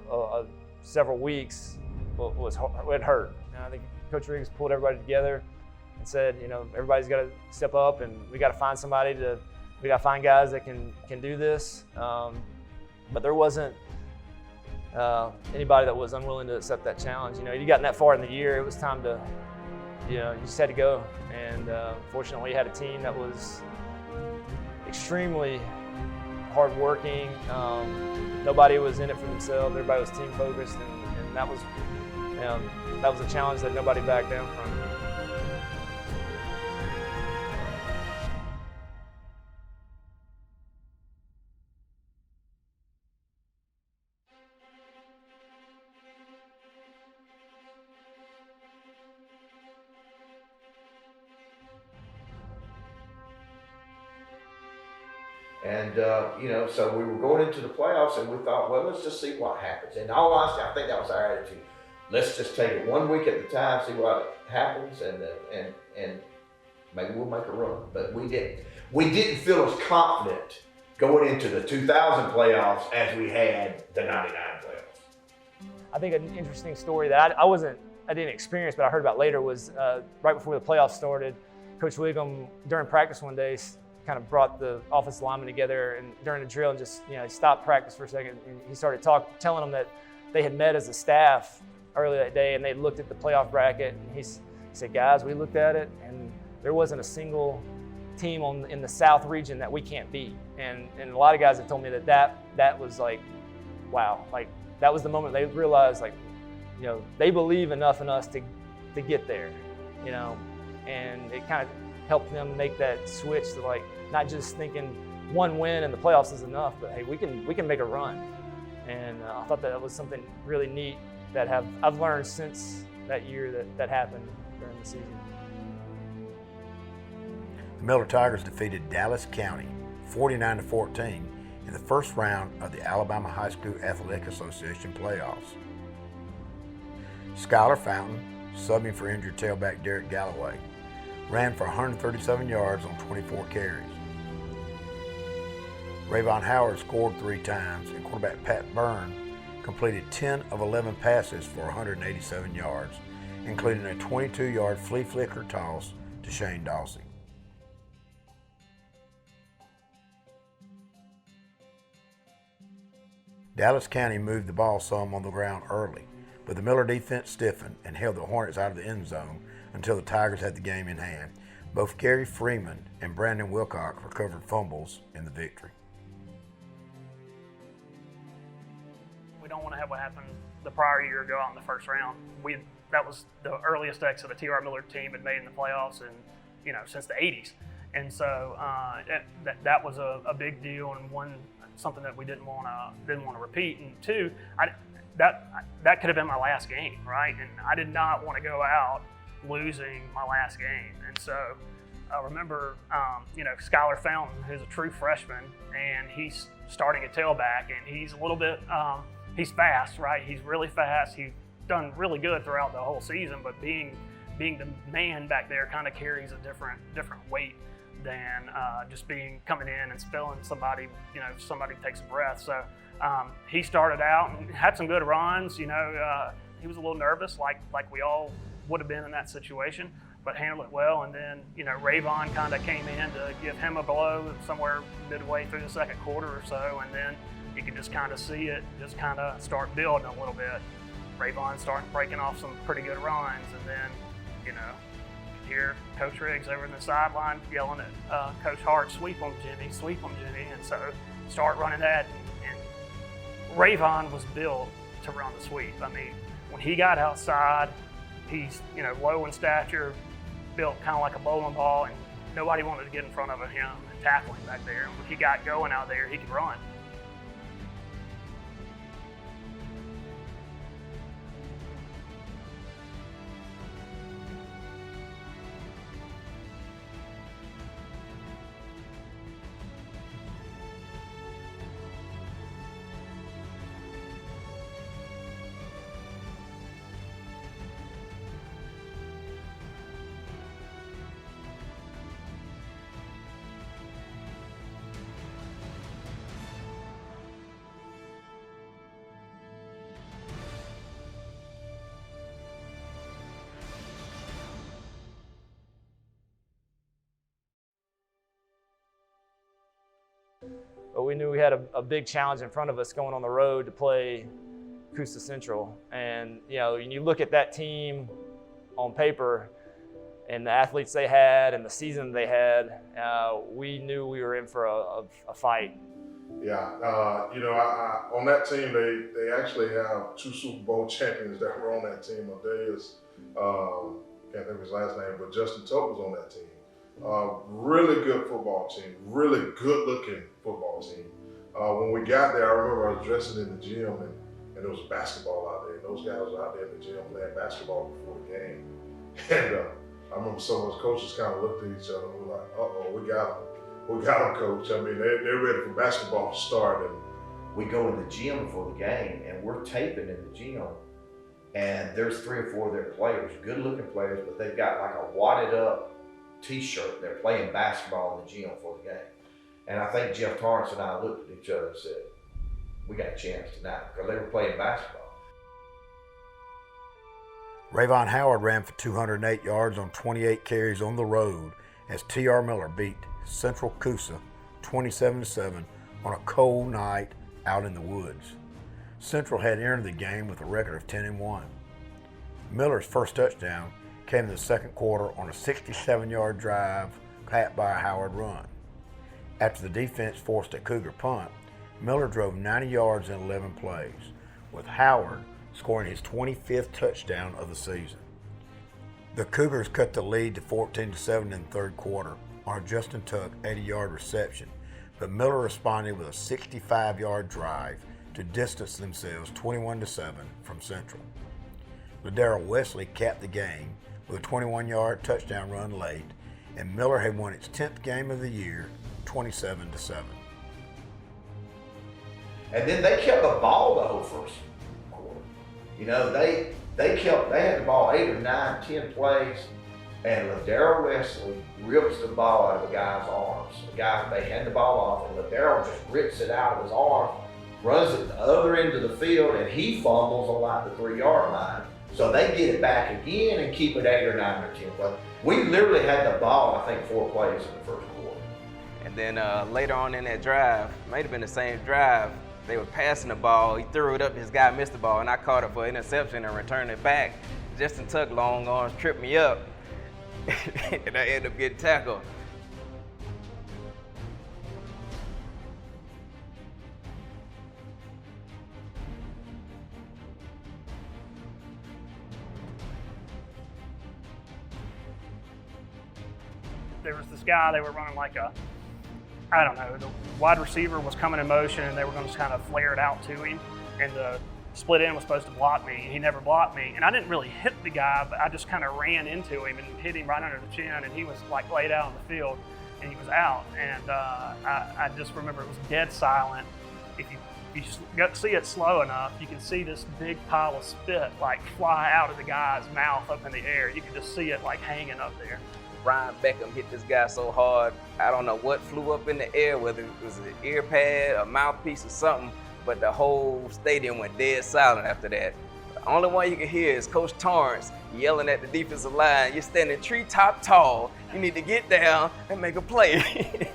several weeks it hurt. And I think Coach Riggs pulled everybody together and said, everybody's got to step up and we got to find we got to find guys that can do this. But there wasn't anybody that was unwilling to accept that challenge. You gotten that far in the year, it was time to, you just had to go. And fortunately, we had a team that was extremely hardworking. Nobody was in it for themselves. Everybody was team focused, and that was a challenge that nobody backed down from. And, so we were going into the playoffs and we thought, well, let's just see what happens. And in all honesty, I think that was our attitude. Let's just take it 1 week at a time, see what happens, and maybe we'll make a run. But we didn't feel as confident going into the 2000 playoffs as we had the 99 playoffs. I think an interesting story that I didn't experience, but I heard about later was right before the playoffs started, Coach Wiggum, during practice one day, kind of brought the offensive linemen together and during the drill and just, he stopped practice for a second and he started telling them that they had met as a staff earlier that day, and they looked at the playoff bracket, and he said, guys, we looked at it, and there wasn't a single team in the South region that we can't beat. And a lot of guys have told me that was like, wow, like that was the moment they realized, like, you know, they believe enough in us to get there, you know, and it kind of helped them make that switch to, like, not just thinking one win in the playoffs is enough, but hey, we can make a run. And I thought that was something really neat that I've learned since that year that happened during the season. The Miller Tigers defeated Dallas County 49-14 in the first round of the Alabama High School Athletic Association playoffs. Skylar Fountain, subbing for injured tailback Derek Galloway, ran for 137 yards on 24 carries. Rayvon Howard scored 3 times, and quarterback Pat Byrne completed 10 of 11 passes for 187 yards, including a 22-yard flea flicker toss to Shane Dawsey. Dallas County moved the ball some on the ground early, but the Miller defense stiffened and held the Hornets out of the end zone until the Tigers had the game in hand. Both Gary Freeman and Brandon Wilcox recovered fumbles in the victory. We don't want to have what happened the prior year go out in the first round. That was the earliest exit the T.R. Miller team had made in the playoffs, and since the '80s, and so that was a big deal, and something that we didn't want to repeat. And two, that could have been my last game, right? And I did not want to go out losing my last game. And so I remember, Skylar Fountain, who's a true freshman, and he's starting at tailback, and he's a little bit. He's fast, right? He's really fast. He's done really good throughout the whole season, but being the man back there kind of carries a different weight than just coming in and spilling somebody, somebody takes a breath. So he started out and had some good runs. He was a little nervous, like we all would have been in that situation, but handled it well. And then, Rayvon kind of came in to give him a blow somewhere midway through the second quarter or so, and then you can just kind of see it just kind of start building a little bit. Rayvon started breaking off some pretty good runs, and then, you could hear Coach Riggs over in the sideline yelling at Coach Hart, sweep them, Jimmy, sweep them, Jimmy. And so start running that, and Rayvon was built to run the sweep. I mean, when he got outside, he's, low in stature, built kind of like a bowling ball, and nobody wanted to get in front of him and tackle him back there. And when he got going out there, he could run. But we knew we had a big challenge in front of us going on the road to play Coosa Central. And, when you look at that team on paper and the athletes they had and the season they had, we knew we were in for a fight. Yeah, on that team, they actually have 2 Super Bowl champions that were on that team. Adelius, can't think of his last name, but Justin Tuck was on that team. Really good football team, really good looking football team. When we got there, I remember I was dressing in the gym and there was basketball out there. And those guys were out there in the gym playing basketball before the game. And I remember some of those coaches kind of looked at each other and were like, uh-oh, we got them, coach. I mean, they're ready for basketball to start. And we go in the gym before the game and we're taping in the gym. And there's 3 or 4 of their players, good looking players, but they've got like a wadded up t-shirt. They're playing basketball in the gym for the game. And I think Jeff Torrance and I looked at each other and said, we got a chance tonight, because they were playing basketball. Rayvon Howard ran for 208 yards on 28 carries on the road as T.R. Miller beat Central Coosa 27-7 on a cold night out in the woods. Central had entered the game with a record of 10-1. Miller's first touchdown came in the second quarter on a 67-yard drive capped by a Howard run. After the defense forced a Cougar punt, Miller drove 90 yards in 11 plays, with Howard scoring his 25th touchdown of the season. The Cougars cut the lead to 14-7 in the third quarter on a Justin Tuck 80-yard reception, but Miller responded with a 65-yard drive to distance themselves 21-7 from Central. Ladero Wesley capped the game with a 21-yard touchdown run late, and Miller had won its 10th game of the year, 27-7. And then they kept the ball the whole first quarter. You know, they had the ball 8 or 9, 10 plays, and Ladero Wesley rips the ball out of the guy's arms. They hand the ball off, and Ladero just rips it out of his arm, runs it the other end of the field, and he fumbles on like the 3-yard line. So they get it back again and keep it 8 or 9 or 10 plays. We literally had the ball, I think, 4 plays in the first quarter. And then later on in that drive, might have been the same drive, they were passing the ball, he threw it up, his guy missed the ball, and I caught it for interception and returned it back. Justin Tuck, long arms, tripped me up, and I ended up getting tackled. There was this guy, they were running like a, I don't know, the wide receiver was coming in motion and they were going to kind of flare it out to him, and the split end was supposed to block me. He never blocked me, and I didn't really hit the guy, but I just kind of ran into him and hit him right under the chin, and he was like laid out on the field and he was out. And I just remember it was dead silent. If you just see it slow enough, you can see this big pile of spit like fly out of the guy's mouth up in the air. You can just see it like hanging up there. Ryan Beckham hit this guy so hard, I don't know what flew up in the air, whether it was an ear pad, a mouthpiece or something, but the whole stadium went dead silent after that. The only one you can hear is Coach Torrance yelling at the defensive line, "You're standing treetop tall, you need to get down and make a play." If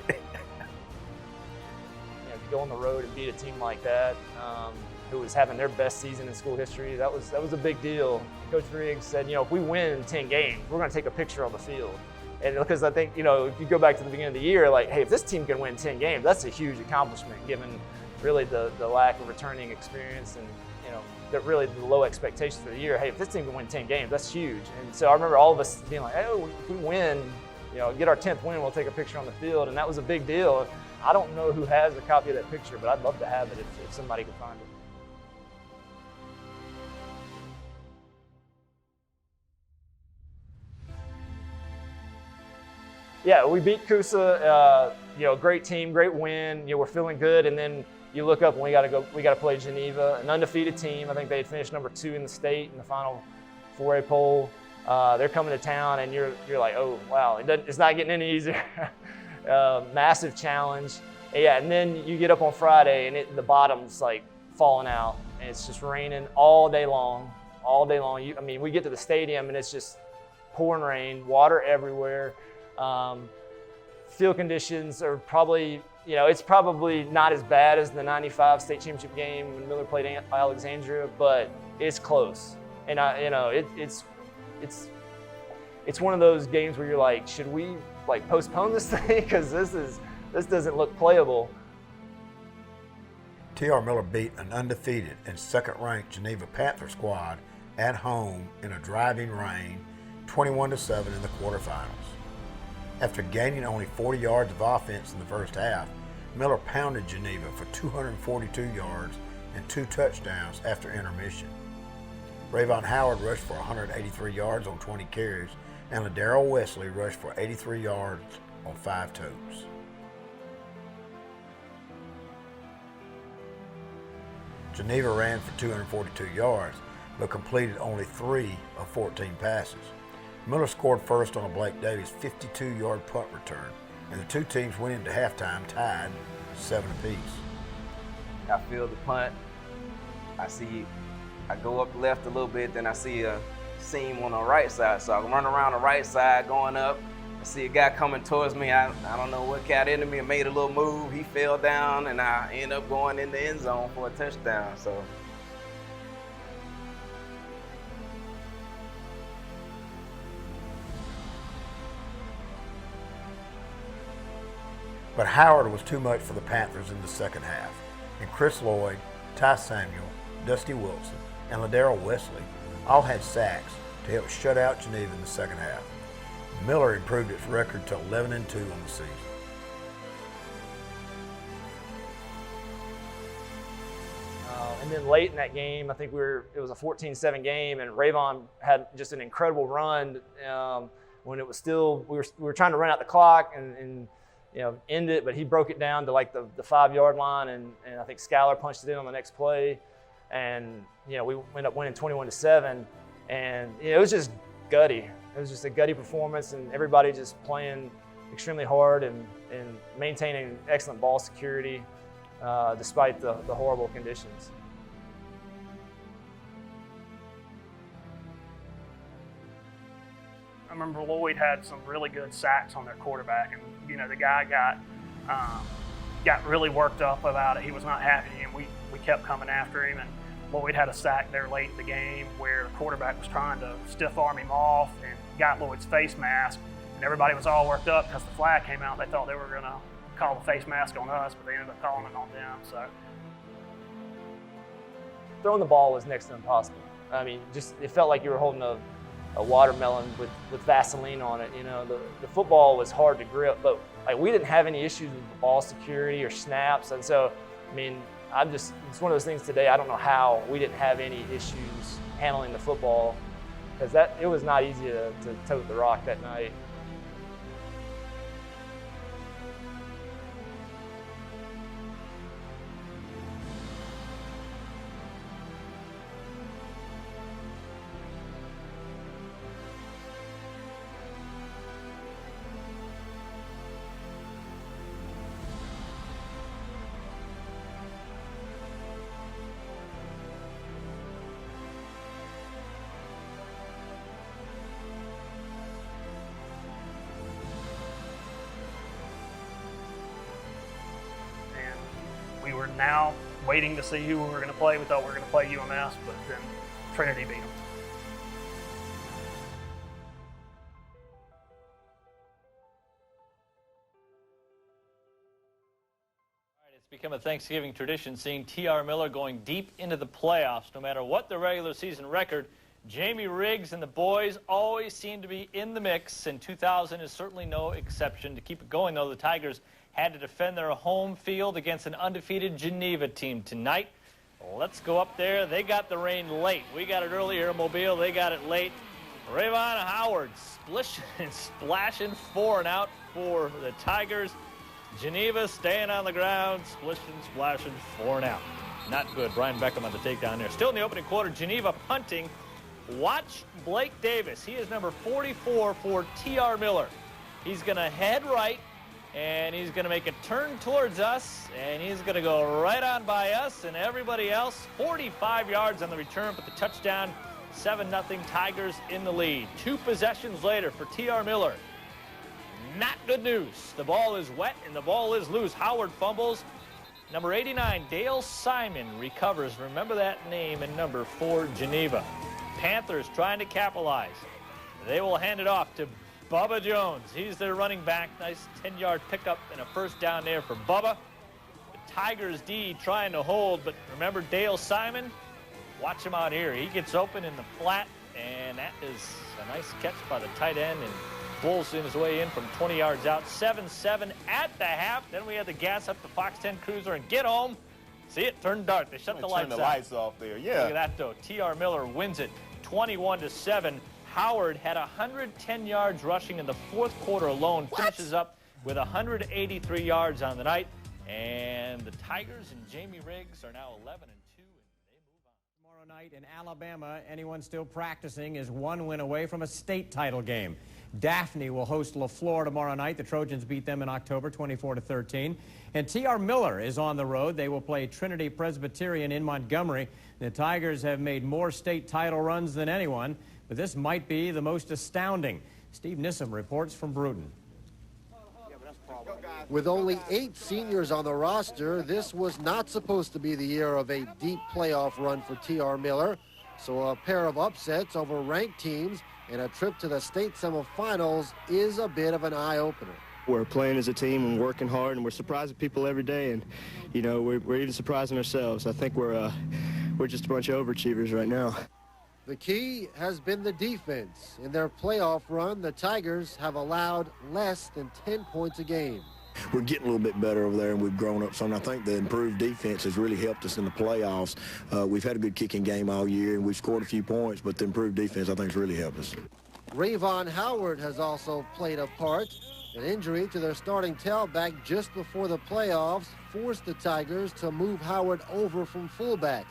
you go on the road and beat a team like that, who was having their best season in school history, that was a big deal. Coach Riggs said, if we win 10 games, we're going to take a picture on the field. And because I think, if you go back to the beginning of the year, like, hey, if this team can win 10 games, that's a huge accomplishment given really the lack of returning experience and, really the low expectations for the year. Hey, if this team can win 10 games, that's huge. And so I remember all of us being like, oh, if we win, get our 10th win, we'll take a picture on the field. And that was a big deal. I don't know who has a copy of that picture, but I'd love to have it if somebody could find it. Yeah, we beat Coosa. Great team, great win. We're feeling good, and then you look up and we got to play Geneva, an undefeated team. I think they had finished number 2 in the state in the final 4A poll. They're coming to town, and you're like, oh wow, it's not getting any easier. Massive challenge. And then you get up on Friday, and the bottom's like falling out, and it's just raining all day long. We get to the stadium, and it's just pouring rain, water everywhere. Field conditions are probably, it's probably not as bad as the '95 state championship game when Miller played Alexandria, but it's close. And it's one of those games where you're like, should we postpone this thing because this doesn't look playable. TR Miller beat an undefeated and second-ranked Geneva Panther squad at home in a driving rain, 21-7 in the quarterfinals. After gaining only 40 yards of offense in the first half, Miller pounded Geneva for 242 yards and 2 touchdowns after intermission. Rayvon Howard rushed for 183 yards on 20 carries, and Ladero Wesley rushed for 83 yards on 5 totes. Geneva ran for 242 yards, but completed only 3 of 14 passes. Miller scored first on a Blake Davis 52-yard punt return, and the two teams went into halftime tied 7 apiece. I feel the punt. I go up left a little bit, then I see a seam on the right side. So I run around the right side going up. I see a guy coming towards me. I don't know what got into me and made a little move. He fell down, and I end up going in the end zone for a touchdown. So But Howard was too much for the Panthers in the second half, and Chris Lloyd, Ty Samuel, Dusty Wilson, and Ladero Wesley all had sacks to help shut out Geneva in the second half. Miller improved its record to 11-2 on the season. And then late in that game, I think it was a 14-7 game, and Rayvon had just an incredible run when it was still, we were trying to run out the clock and end it, but he broke it down to like the 5-yard line, and I think Skylar punched it in on the next play, and we ended up winning 21-7, and it was just gutty. It was just a gutty performance, and everybody just playing extremely hard and maintaining excellent ball security despite the horrible conditions. I remember Lloyd had some really good sacks on their quarterback, and the guy got really worked up about it. He was not happy, and we kept coming after him. And Lloyd had a sack there late in the game where the quarterback was trying to stiff arm him off and got Lloyd's face mask, and everybody was all worked up because the flag came out. They thought they were going to call the face mask on us, but they ended up calling it on them. So throwing the ball was next to impossible. I mean, it felt like you were holding a watermelon with Vaseline on it. The football was hard to grip, but we didn't have any issues with the ball security or snaps. And so, I mean, it's one of those things today, I don't know how we didn't have any issues handling the football, because it was not easy to tote the rock that night. we were now waiting to see who we were going to play. We thought we were going to play UMS, but then Trinity beat them. It's become a Thanksgiving tradition seeing T.R. Miller going deep into the playoffs. No matter what the regular season record, Jamie Riggs and the boys always seem to be in the mix, and 2000 is certainly no exception. To keep it going, though, the Tigers had to defend their home field against an undefeated Geneva team tonight. Let's go up there. They got the rain late. We got it early here in Mobile. They got it late. Rayvon Howard splishing and splashing 4 and out for the Tigers. Geneva staying on the ground, splishing, splashing, 4 and out. Not good. Brian Beckham on the takedown there. Still in the opening quarter, Geneva punting. Watch Blake Davis. He is number 44 for T.R. Miller. He's going to head right, and he's going to make a turn towards us, and he's going to go right on by us and everybody else. 45 yards on the return, but the touchdown, 7-0 Tigers in the lead. 2 possessions later for T.R. Miller. Not good news. The ball is wet and the ball is loose. Howard fumbles. Number 89, Dale Simon, recovers. Remember that name and number for Geneva. Panthers trying to capitalize. They will hand it off to Bubba Jones. He's their running back. Nice 10-yard pickup and a first down there for Bubba. The Tigers D trying to hold, but remember Dale Simon? Watch him out here. He gets open in the flat, and that is a nice catch by the tight end, and Bulls in his way in from 20 yards out. 7-7 at the half. Then we had to gas up the Fox 10 Cruiser and get home. See, it turned dark. They shut the lights off. Turn the lights off there, yeah. Look at that, though. T.R. Miller wins it 21-7. Howard had 110 yards rushing in the fourth quarter alone. Finishes up with 183 yards on the night. And the Tigers and Jamie Riggs are now 11-2. Tomorrow night in Alabama, anyone still practicing is 1 win away from a state title game. Daphne will host LaFleur tomorrow night. The Trojans beat them in October, 24-13. And T.R. Miller is on the road. They will play Trinity Presbyterian in Montgomery. The Tigers have made more state title runs than anyone, but this might be the most astounding. Steve Nissom reports from Bruton. With only 8 seniors on the roster, this was not supposed to be the year of a deep playoff run for T.R. Miller. So a pair of upsets over ranked teams and a trip to the state semifinals is a bit of an eye-opener. We're playing as a team and working hard, and we're surprising people every day, and you know we're even surprising ourselves. I think we're just a bunch of overachievers right now. The key has been the defense. In their playoff run, the Tigers have allowed less than 10 points a game. We're getting a little bit better over there, and we've grown up some. I think the improved defense has really helped us in the playoffs. We've had a good kicking game all year, and we've scored a few points, but the improved defense, I think, has really helped us. Rayvon Howard has also played a part. An injury to their starting tailback just before the playoffs forced the Tigers to move Howard over from fullback.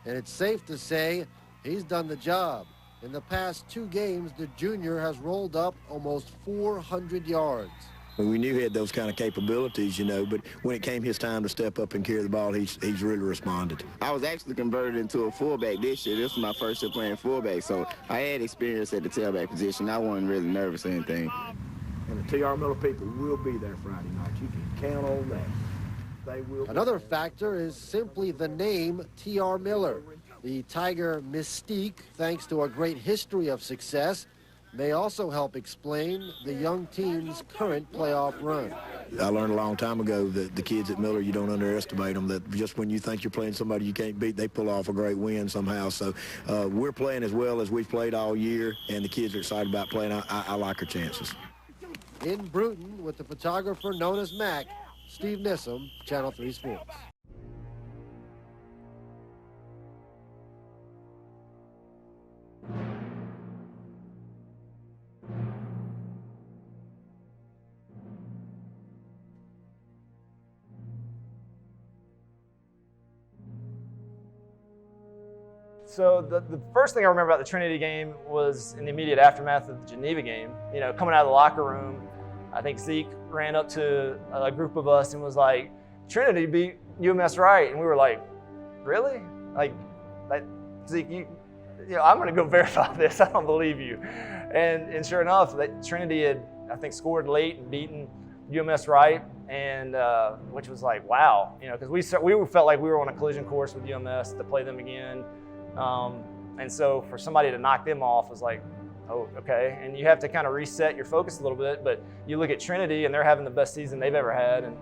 And it's safe to say he's done the job. In the past 2 games, the junior has rolled up almost 400 yards. We knew he had those kind of capabilities, you know, but when it came his time to step up and carry the ball, he's really responded. I was actually converted into a fullback this year. This was my first year playing fullback, so I had experience at the tailback position. I wasn't really nervous or anything. And the TR Miller people will be there Friday night. You can count on that. They will. Another factor is simply the name TR Miller. The Tiger mystique, thanks to a great history of success, may also help explain the young team's current playoff run. I learned a long time ago that the kids at Miller, you don't underestimate them, that just when you think you're playing somebody you can't beat, they pull off a great win somehow. So we're playing as well as we've played all year, and the kids are excited about playing. I like our chances. In Bruton, with the photographer known as Mac, Steve Nissom, Channel 3 Sports. So the first thing I remember about the Trinity game was in the immediate aftermath of the Geneva game. You know, coming out of the locker room, I think Zeke ran up to a group of us and was like, "Trinity beat UMS Wright," and we were like, "Really? Like, that, Zeke? You know, I'm going to go verify this. I don't believe you." And sure enough, that Trinity had, I think, scored late and beaten UMS Wright, and which was like, wow, you know, because we felt like we were on a collision course with UMS to play them again. And so for somebody to knock them off was like, oh, okay. And you have to kind of reset your focus a little bit, but you look at Trinity and they're having the best season they've ever had. And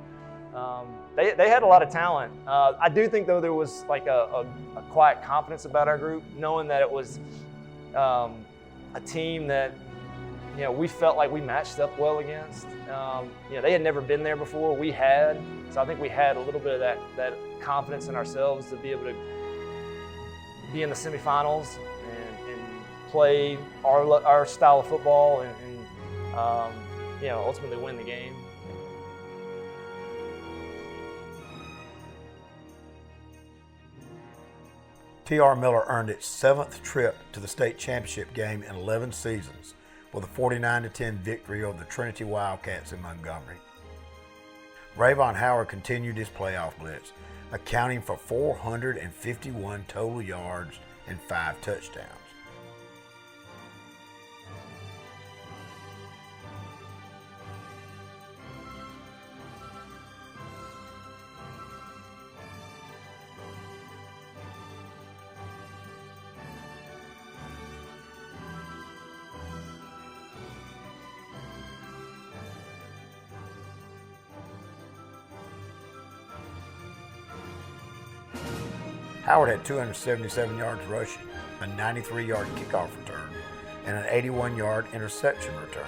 they had a lot of talent. I do think, though, there was like a quiet confidence about our group, knowing that it was a team that, you know, we felt like we matched up well against. You know, they had never been there before. We had. So I think we had a little bit of that confidence in ourselves to be able to be in the semifinals and play our style of football and you know, ultimately win the game. TR Miller earned its 7th trip to the state championship game in 11 seasons with a 49-10 victory over the Trinity Wildcats in Montgomery. Rayvon Howard continued his playoff blitz, accounting for 451 total yards and 5 touchdowns. Howard had 277 yards rushing, a 93-yard kickoff return, and an 81-yard interception return.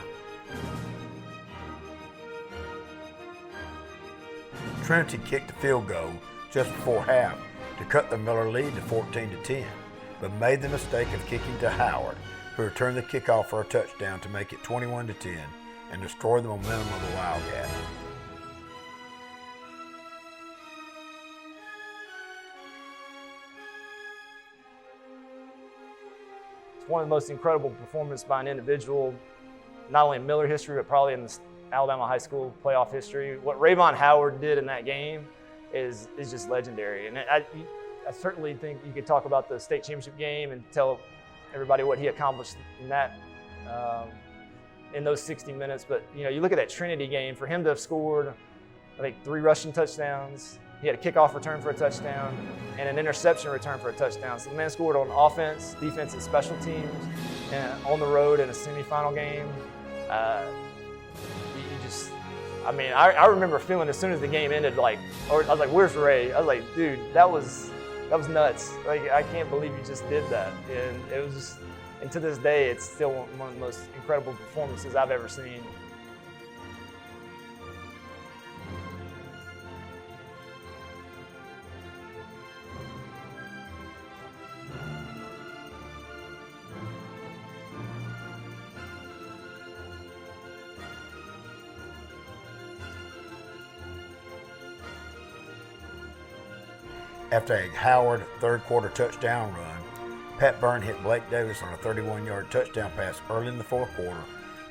Trinity kicked the field goal just before half to cut the Miller lead to 14-10, but made the mistake of kicking to Howard, who returned the kickoff for a touchdown to make it 21-10 and destroy the momentum of the Wildcats. One of the most incredible performances by an individual, not only in Miller history, but probably in the Alabama high school playoff history. What Rayvon Howard did in that game is just legendary. And I certainly think you could talk about the state championship game and tell everybody what he accomplished in that, in those 60 minutes. But you know, you look at that Trinity game, for him to have scored, I think, 3 rushing touchdowns. He had a kickoff return for a touchdown and an interception return for a touchdown. So the man scored on offense, defense, and special teams, and on the road in a semifinal game. I mean, I remember feeling as soon as the game ended, like, or I was like, "Where's Ray?" I was like, "Dude, that was nuts. Like, I can't believe you just did that." And it was just, and to this day, it's still one of the most incredible performances I've ever seen. After a Howard third-quarter touchdown run, Pat Byrne hit Blake Davis on a 31-yard touchdown pass early in the fourth quarter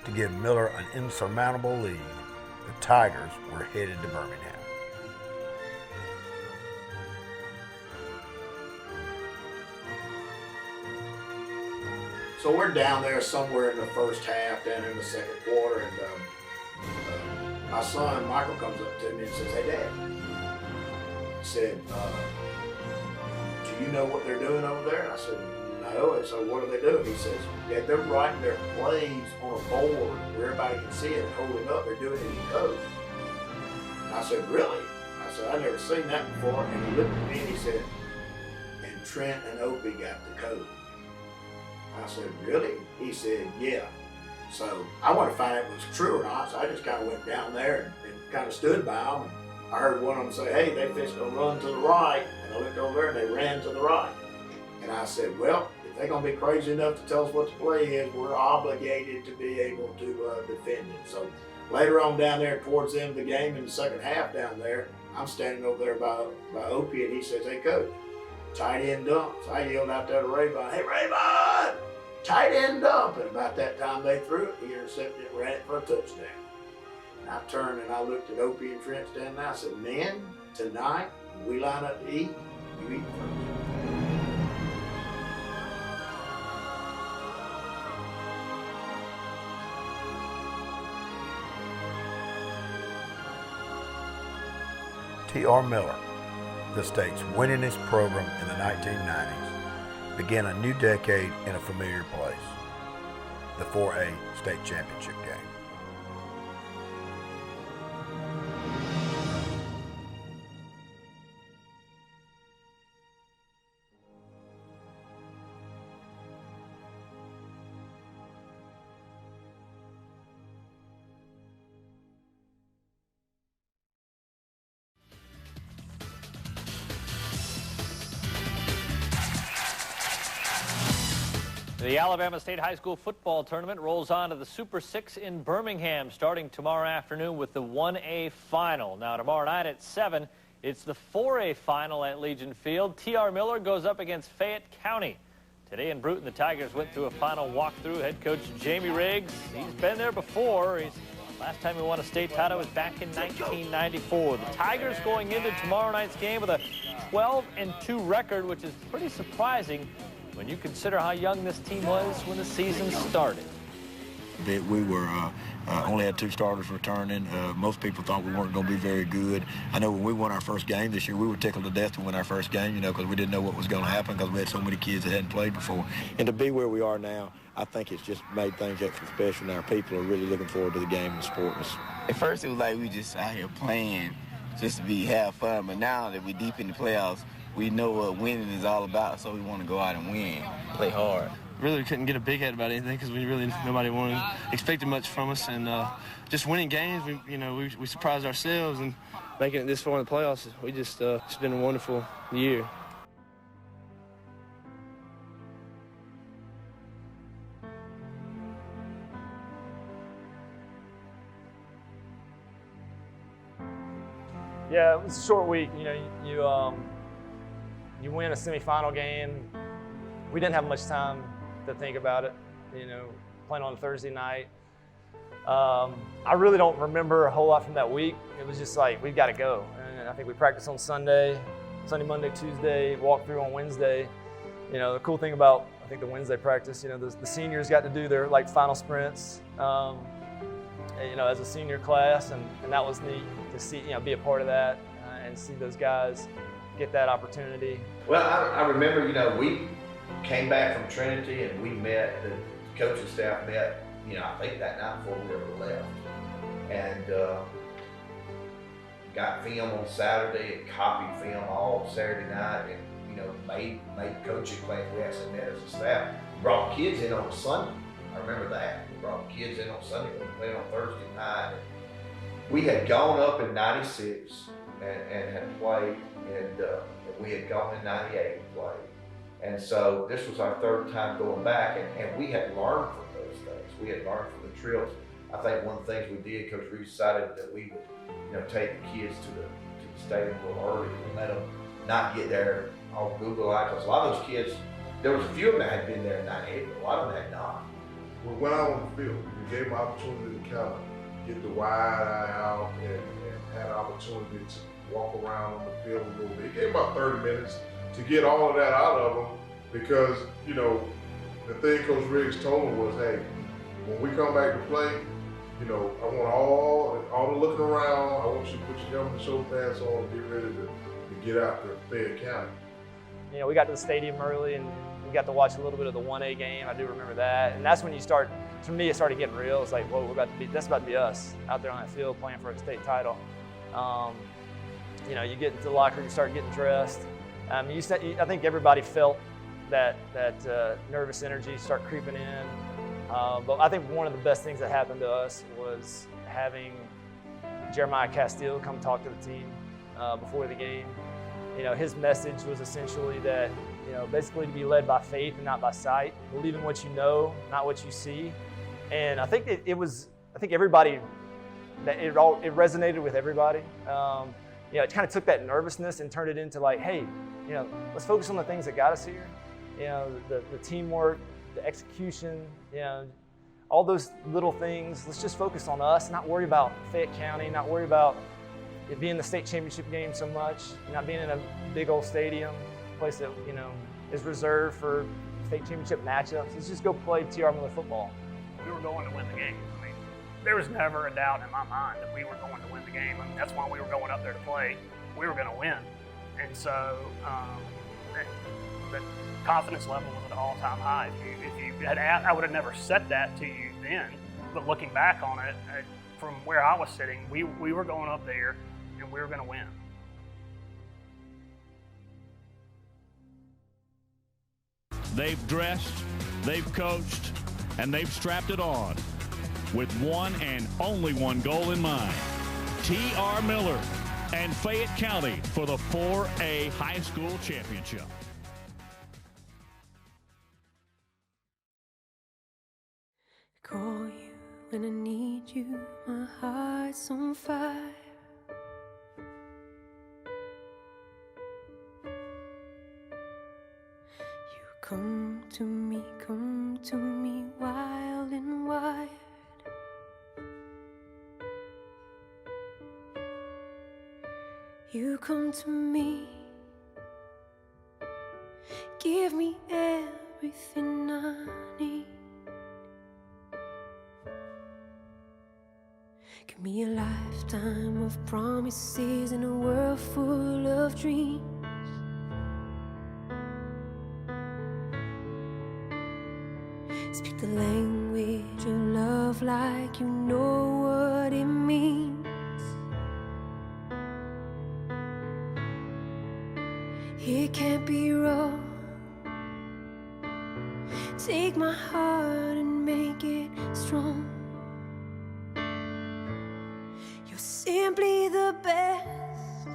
to give Miller an insurmountable lead. The Tigers were headed to Birmingham. So we're down there somewhere in the first half, down in the second quarter, and my son Michael comes up to me and says, "Hey, Dad," he said, "Do you know what they're doing over there?" And I said, "No." And so, "What are they doing?" He says, "Dad, they're writing their plays on a board where everybody can see it and hold it up. They're doing it in code." And I said, "Really?" I said, "I've never seen that before." And he looked at me and he said, "And Trent and Opie got the code." I said, "Really?" He said, "Yeah." So I wanted to find out if it was true or not. So I just kind of went down there and kind of stood by them. And I heard one of them say, "Hey, they fixed to run to the right." And I looked over there and they ran to the right. And I said, "Well, if they're going to be crazy enough to tell us what the play is, we're obligated to be able to defend it." So later on down there towards the end of the game in the second half down there, I'm standing over there by Opie and he says, "Hey, coach, tight end dump." So I yelled out there to Raybon, "Hey, Raybon, tight end dump." And about that time they threw it, he intercepted it, ran it for a touchdown. And I turned and I looked at Opie and Trent standing there. I said, "Men, tonight, when we line up to eat, you eat first." T.R. Miller, the state's winningest program in the 1990s, began a new decade in a familiar place, the 4A state championship game. The Alabama State High School football tournament rolls on to the Super 6 in Birmingham starting tomorrow afternoon with the 1A final. Now tomorrow night at 7, it's the 4A final at Legion Field. T.R. Miller goes up against Fayette County. Today in Bruton, the Tigers went through a final walkthrough. Head coach Jamie Riggs, he's been there before. Last time he won a state title was back in 1994. The Tigers going into tomorrow night's game with a 12-2 record, which is pretty surprising when you consider how young this team was when the season started. We were only had 2 starters returning. Most people thought we weren't going to be very good. I know when we won our first game this year, we were tickled to death to win our first game, you know, because we didn't know what was going to happen because we had so many kids that hadn't played before. And to be where we are now, I think it's just made things extra special, and our people are really looking forward to the game and supporting us. At first, it was like we just out here playing just to have fun, but now that we're deep in the playoffs, we know what winning is all about, so we want to go out and win, play hard. Really couldn't get a big head about anything because nobody expected much from us, and just winning games. We surprised ourselves, and making it this far in the playoffs. It's been a wonderful year. Yeah, it was a short week. You know, you win a semifinal game. We didn't have much time to think about it. You know, playing on a Thursday night. I really don't remember a whole lot from that week. It was just like, we've got to go. And I think we practiced on Sunday, Monday, Tuesday, walked through on Wednesday. You know, the cool thing about, I think, the Wednesday practice, you know, the seniors got to do their final sprints, you know, as a senior class, and that was neat to see, you know, be a part of that and see those guys get that opportunity. Well, I remember, you know, we came back from Trinity and we met, the coaching staff met, you know, I think that night before we ever left. And got film on Saturday and copied film all Saturday night, and made coaching plans. We actually met as a staff. We brought kids in on Sunday. I remember that. We brought kids in on Sunday. We played on Thursday night. We had gone up in '96 and had played, and we had gone in '98 and played. And so this was our third time going back, and we had learned from those things. We had learned from the trips. I think one of the things we did, Coach Reed decided that we would, take the kids to the stadium a little early and let them not get there all Google-eyed. Because a lot of those kids, there was a few of them that had been there in '98, but a lot of them had not. We went out on the field. We gave them opportunity to kind of get the wide eye out and had an opportunity to walk around on the field a little bit. It gave about 30 minutes to get all of that out of them because, the thing Coach Riggs told them was, hey, when we come back to play, I want all the looking around. I want you to put your helmet and shoulder pads on and get ready to get out to Fayette County. We got to the stadium early and we got to watch a little bit of the 1A game. I do remember that. And that's when you start, for me, it started getting real. It's like, whoa, that's about to be us out there on that field playing for a state title. You get into the locker room, you start getting dressed. I think everybody felt that nervous energy start creeping in. But I think one of the best things that happened to us was having Jeremiah Castile come talk to the team before the game. His message was essentially that, basically to be led by faith and not by sight. Believe in what you know, not what you see. And I think everybody, it resonated with everybody. It kind of took that nervousness and turned it into like, hey, let's focus on the things that got us here. The teamwork, the execution, all those little things. Let's just focus on us, not worry about Fayette County, not worry about it being the state championship game so much, not being in a big old stadium, a place that, is reserved for state championship matchups. Let's just go play TR Miller football. We were going to win the game. I mean, there was never a doubt in my mind that we were going to win the game. I mean, that's why we were going up there to play. We were going to win. And so the confidence level was at an all-time high. If you had asked, I would have never said that to you then, but looking back on it, from where I was sitting, we were going up there and we were going to win. They've dressed, they've coached, and they've strapped it on with one and only one goal in mind. TR Miller and Fayette County for the 4A High School Championship. Call you when I need you, my heart's on fire. You come to me wild and wired. You come to me, give me everything I need. Give me a lifetime of promises in a world full of dreams. Speak the language of love like you know what it means. It can't be wrong. Take my heart and make it strong. You're simply the best.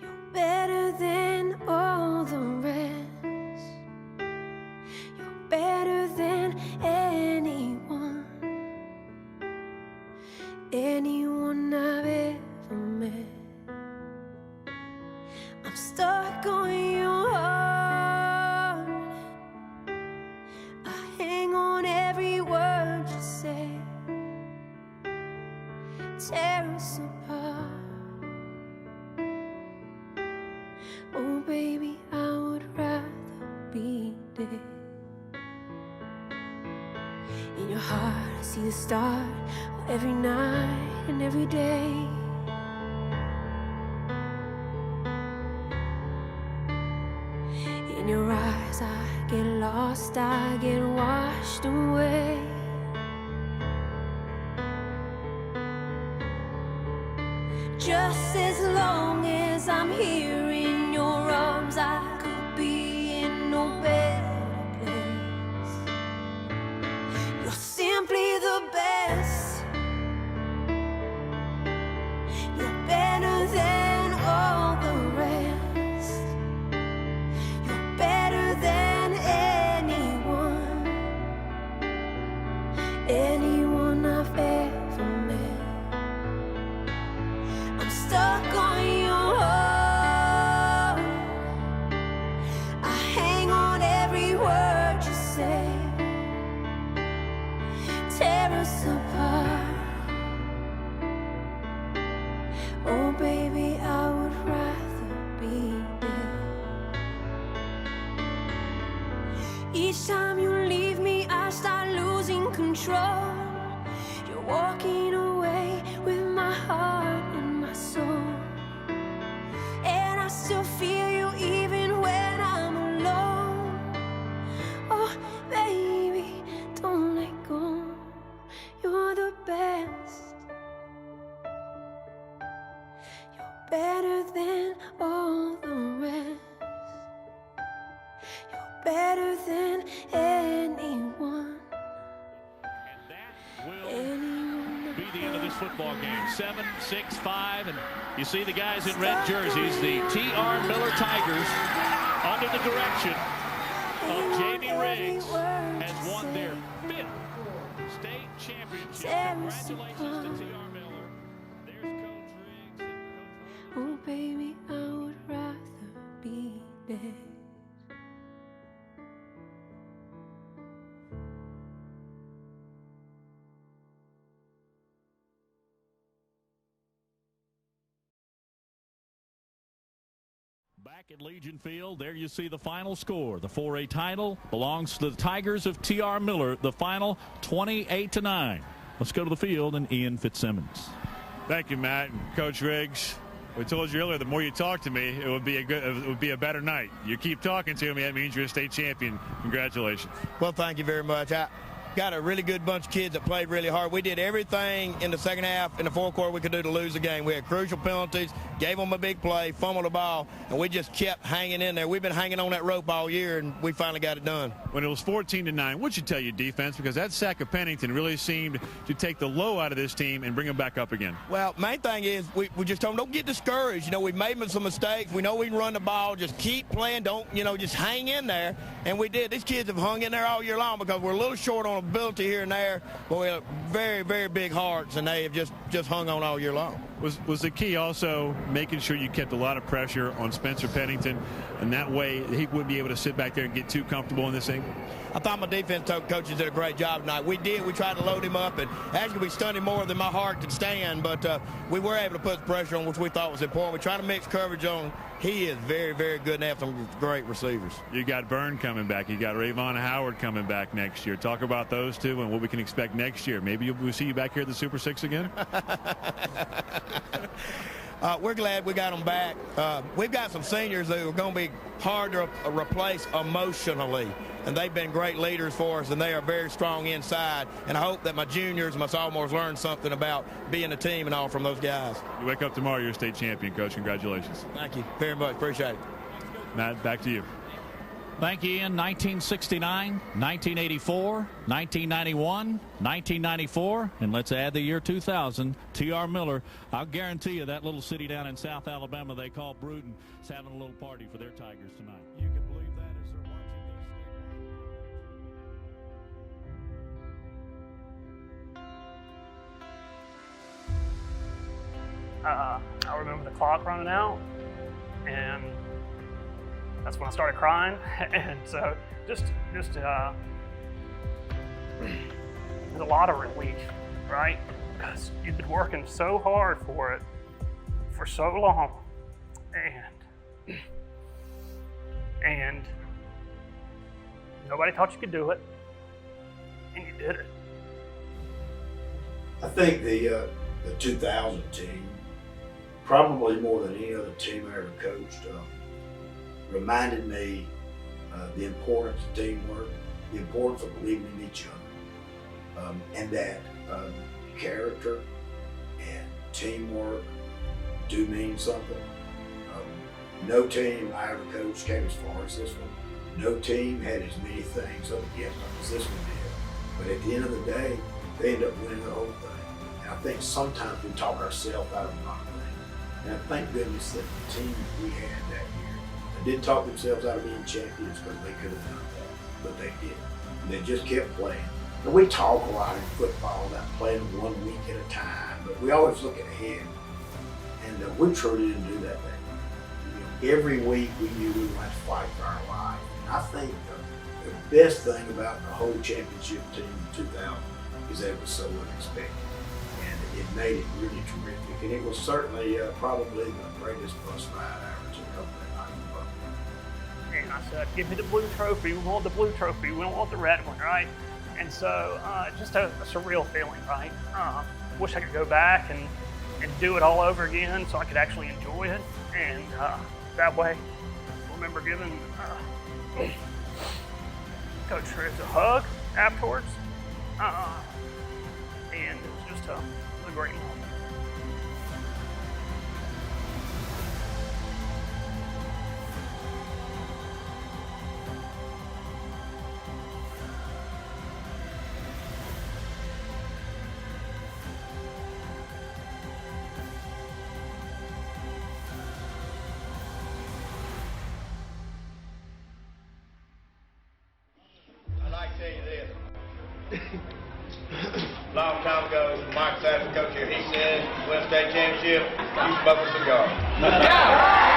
You're better than all the rest. You're better than anyone I've ever met. I'm stuck on your heart. I hang on every word you say. Tear us apart. Oh baby, I would rather be dead. In your heart I see the start of every night and every day. In your eyes I get lost, I get washed away. Just as long as I'm here in your arms, I could be in no better place. You're simply the best. You're better than all the rest. You're better than anyone I've ever met. I'm stuck on your heart. I hang on every word you say. Tear us apart. Oh baby, I would rather be dead. Each time you leave me, I start losing control. You're walking away with my heart and my soul, and I still feel you even when I'm alone. Oh baby, don't let go. You're the best. You're better than all the rest. You're better than anyone. Be the end of this football game. 7, 6, 5, and you see the guys in red jerseys, the TR Miller Tigers, under the direction of Jamie Riggs, has won their 5th state championship. Congratulations to TR Miller. There's Coach Riggs. Oh baby, I would rather be dead. Back at Legion Field, there you see the final score. The 4A title belongs to the Tigers of TR Miller. The final 28-9. Let's go to the field and Ian Fitzsimmons. Thank you, Matt and Coach Riggs. We told you earlier, the more you talk to me, it would be a better night. You keep talking to me, that means you're a state champion. Congratulations. Well, thank you very much. I got a really good bunch of kids that played really hard. We did everything in the second half, in the fourth quarter we could do to lose the game. We had crucial penalties, gave them a big play, fumbled the ball, and we just kept hanging in there. We've been hanging on that rope all year, and we finally got it done. When it was 14-9, what'd you tell your defense? Because that sack of Pennington really seemed to take the low out of this team and bring them back up again. Well, main thing is we just told them, don't get discouraged. You know, we've made some mistakes. We know we can run the ball. Just keep playing. Don't, just hang in there. And we did. These kids have hung in there all year long because we're a little short on ability here and there, but we have very, very big hearts, and they have just hung on all year long. Was the key also making sure you kept a lot of pressure on Spencer Pennington, and that way he wouldn't be able to sit back there and get too comfortable in this thing? I thought my defense coaches did a great job tonight. We did. We tried to load him up, and actually we stunned him more than my heart could stand, but we were able to put pressure on, which we thought was important. We tried to mix coverage on. He is very, very good and have some great receivers. You got Byrne coming back. You got Rayvon Howard coming back next year. Talk about those two and what we can expect next year. Maybe we'll see you back here at the Super 6 again? We're glad we got them back. We've got some seniors who are going to be hard to replace emotionally, and they've been great leaders for us, and they are very strong inside. And I hope that my juniors and my sophomores learn something about being a team and all from those guys. You wake up tomorrow, you're a state champion, Coach. Congratulations. Thank you very much. Appreciate it. Matt, back to you. Thank you, Ian. 1969, 1984, 1991, 1994, and let's add the year 2000. TR Miller, I'll guarantee you that little city down in South Alabama they call Bruton is having a little party for their Tigers tonight. You can believe that as they're watching this. I remember the clock running out, and that's when I started crying. And so just there's a lot of relief, right? Because you've been working so hard for it for so long, and nobody thought you could do it, and you did it. I think the 2000 team, probably more than any other team I ever coached, reminded me the importance of teamwork, the importance of believing in each other, and that character and teamwork do mean something. No team I ever coached came as far as this one. No team had as many things up against them as this one did. But at the end of the day, they ended up winning the whole thing. And I think sometimes we talk ourselves out of a lot of things. And I thank goodness that the team we had that year, they didn't talk themselves out of being champions because they could have done that, but they didn't. And they just kept playing. And we talk a lot in football about playing 1 week at a time, but we always look ahead. And we truly didn't do that thing. Every week we knew we were going to fight for our life. And I think the best thing about the whole championship team in 2000 is that it was so unexpected. And it made it really terrific. And it was certainly probably the greatest bus ride I ever took up that night. And I said, give me the blue trophy. We want the blue trophy. We don't want the red one, right? And so just a surreal feeling, right? Wish I could go back and do it all over again so I could actually enjoy it. And that way, I remember giving Coach Riggs a hug afterwards. And it was just a great moment. Long time ago, Mike Sass, coach here, he said, win a state championship, you smoke a cigar.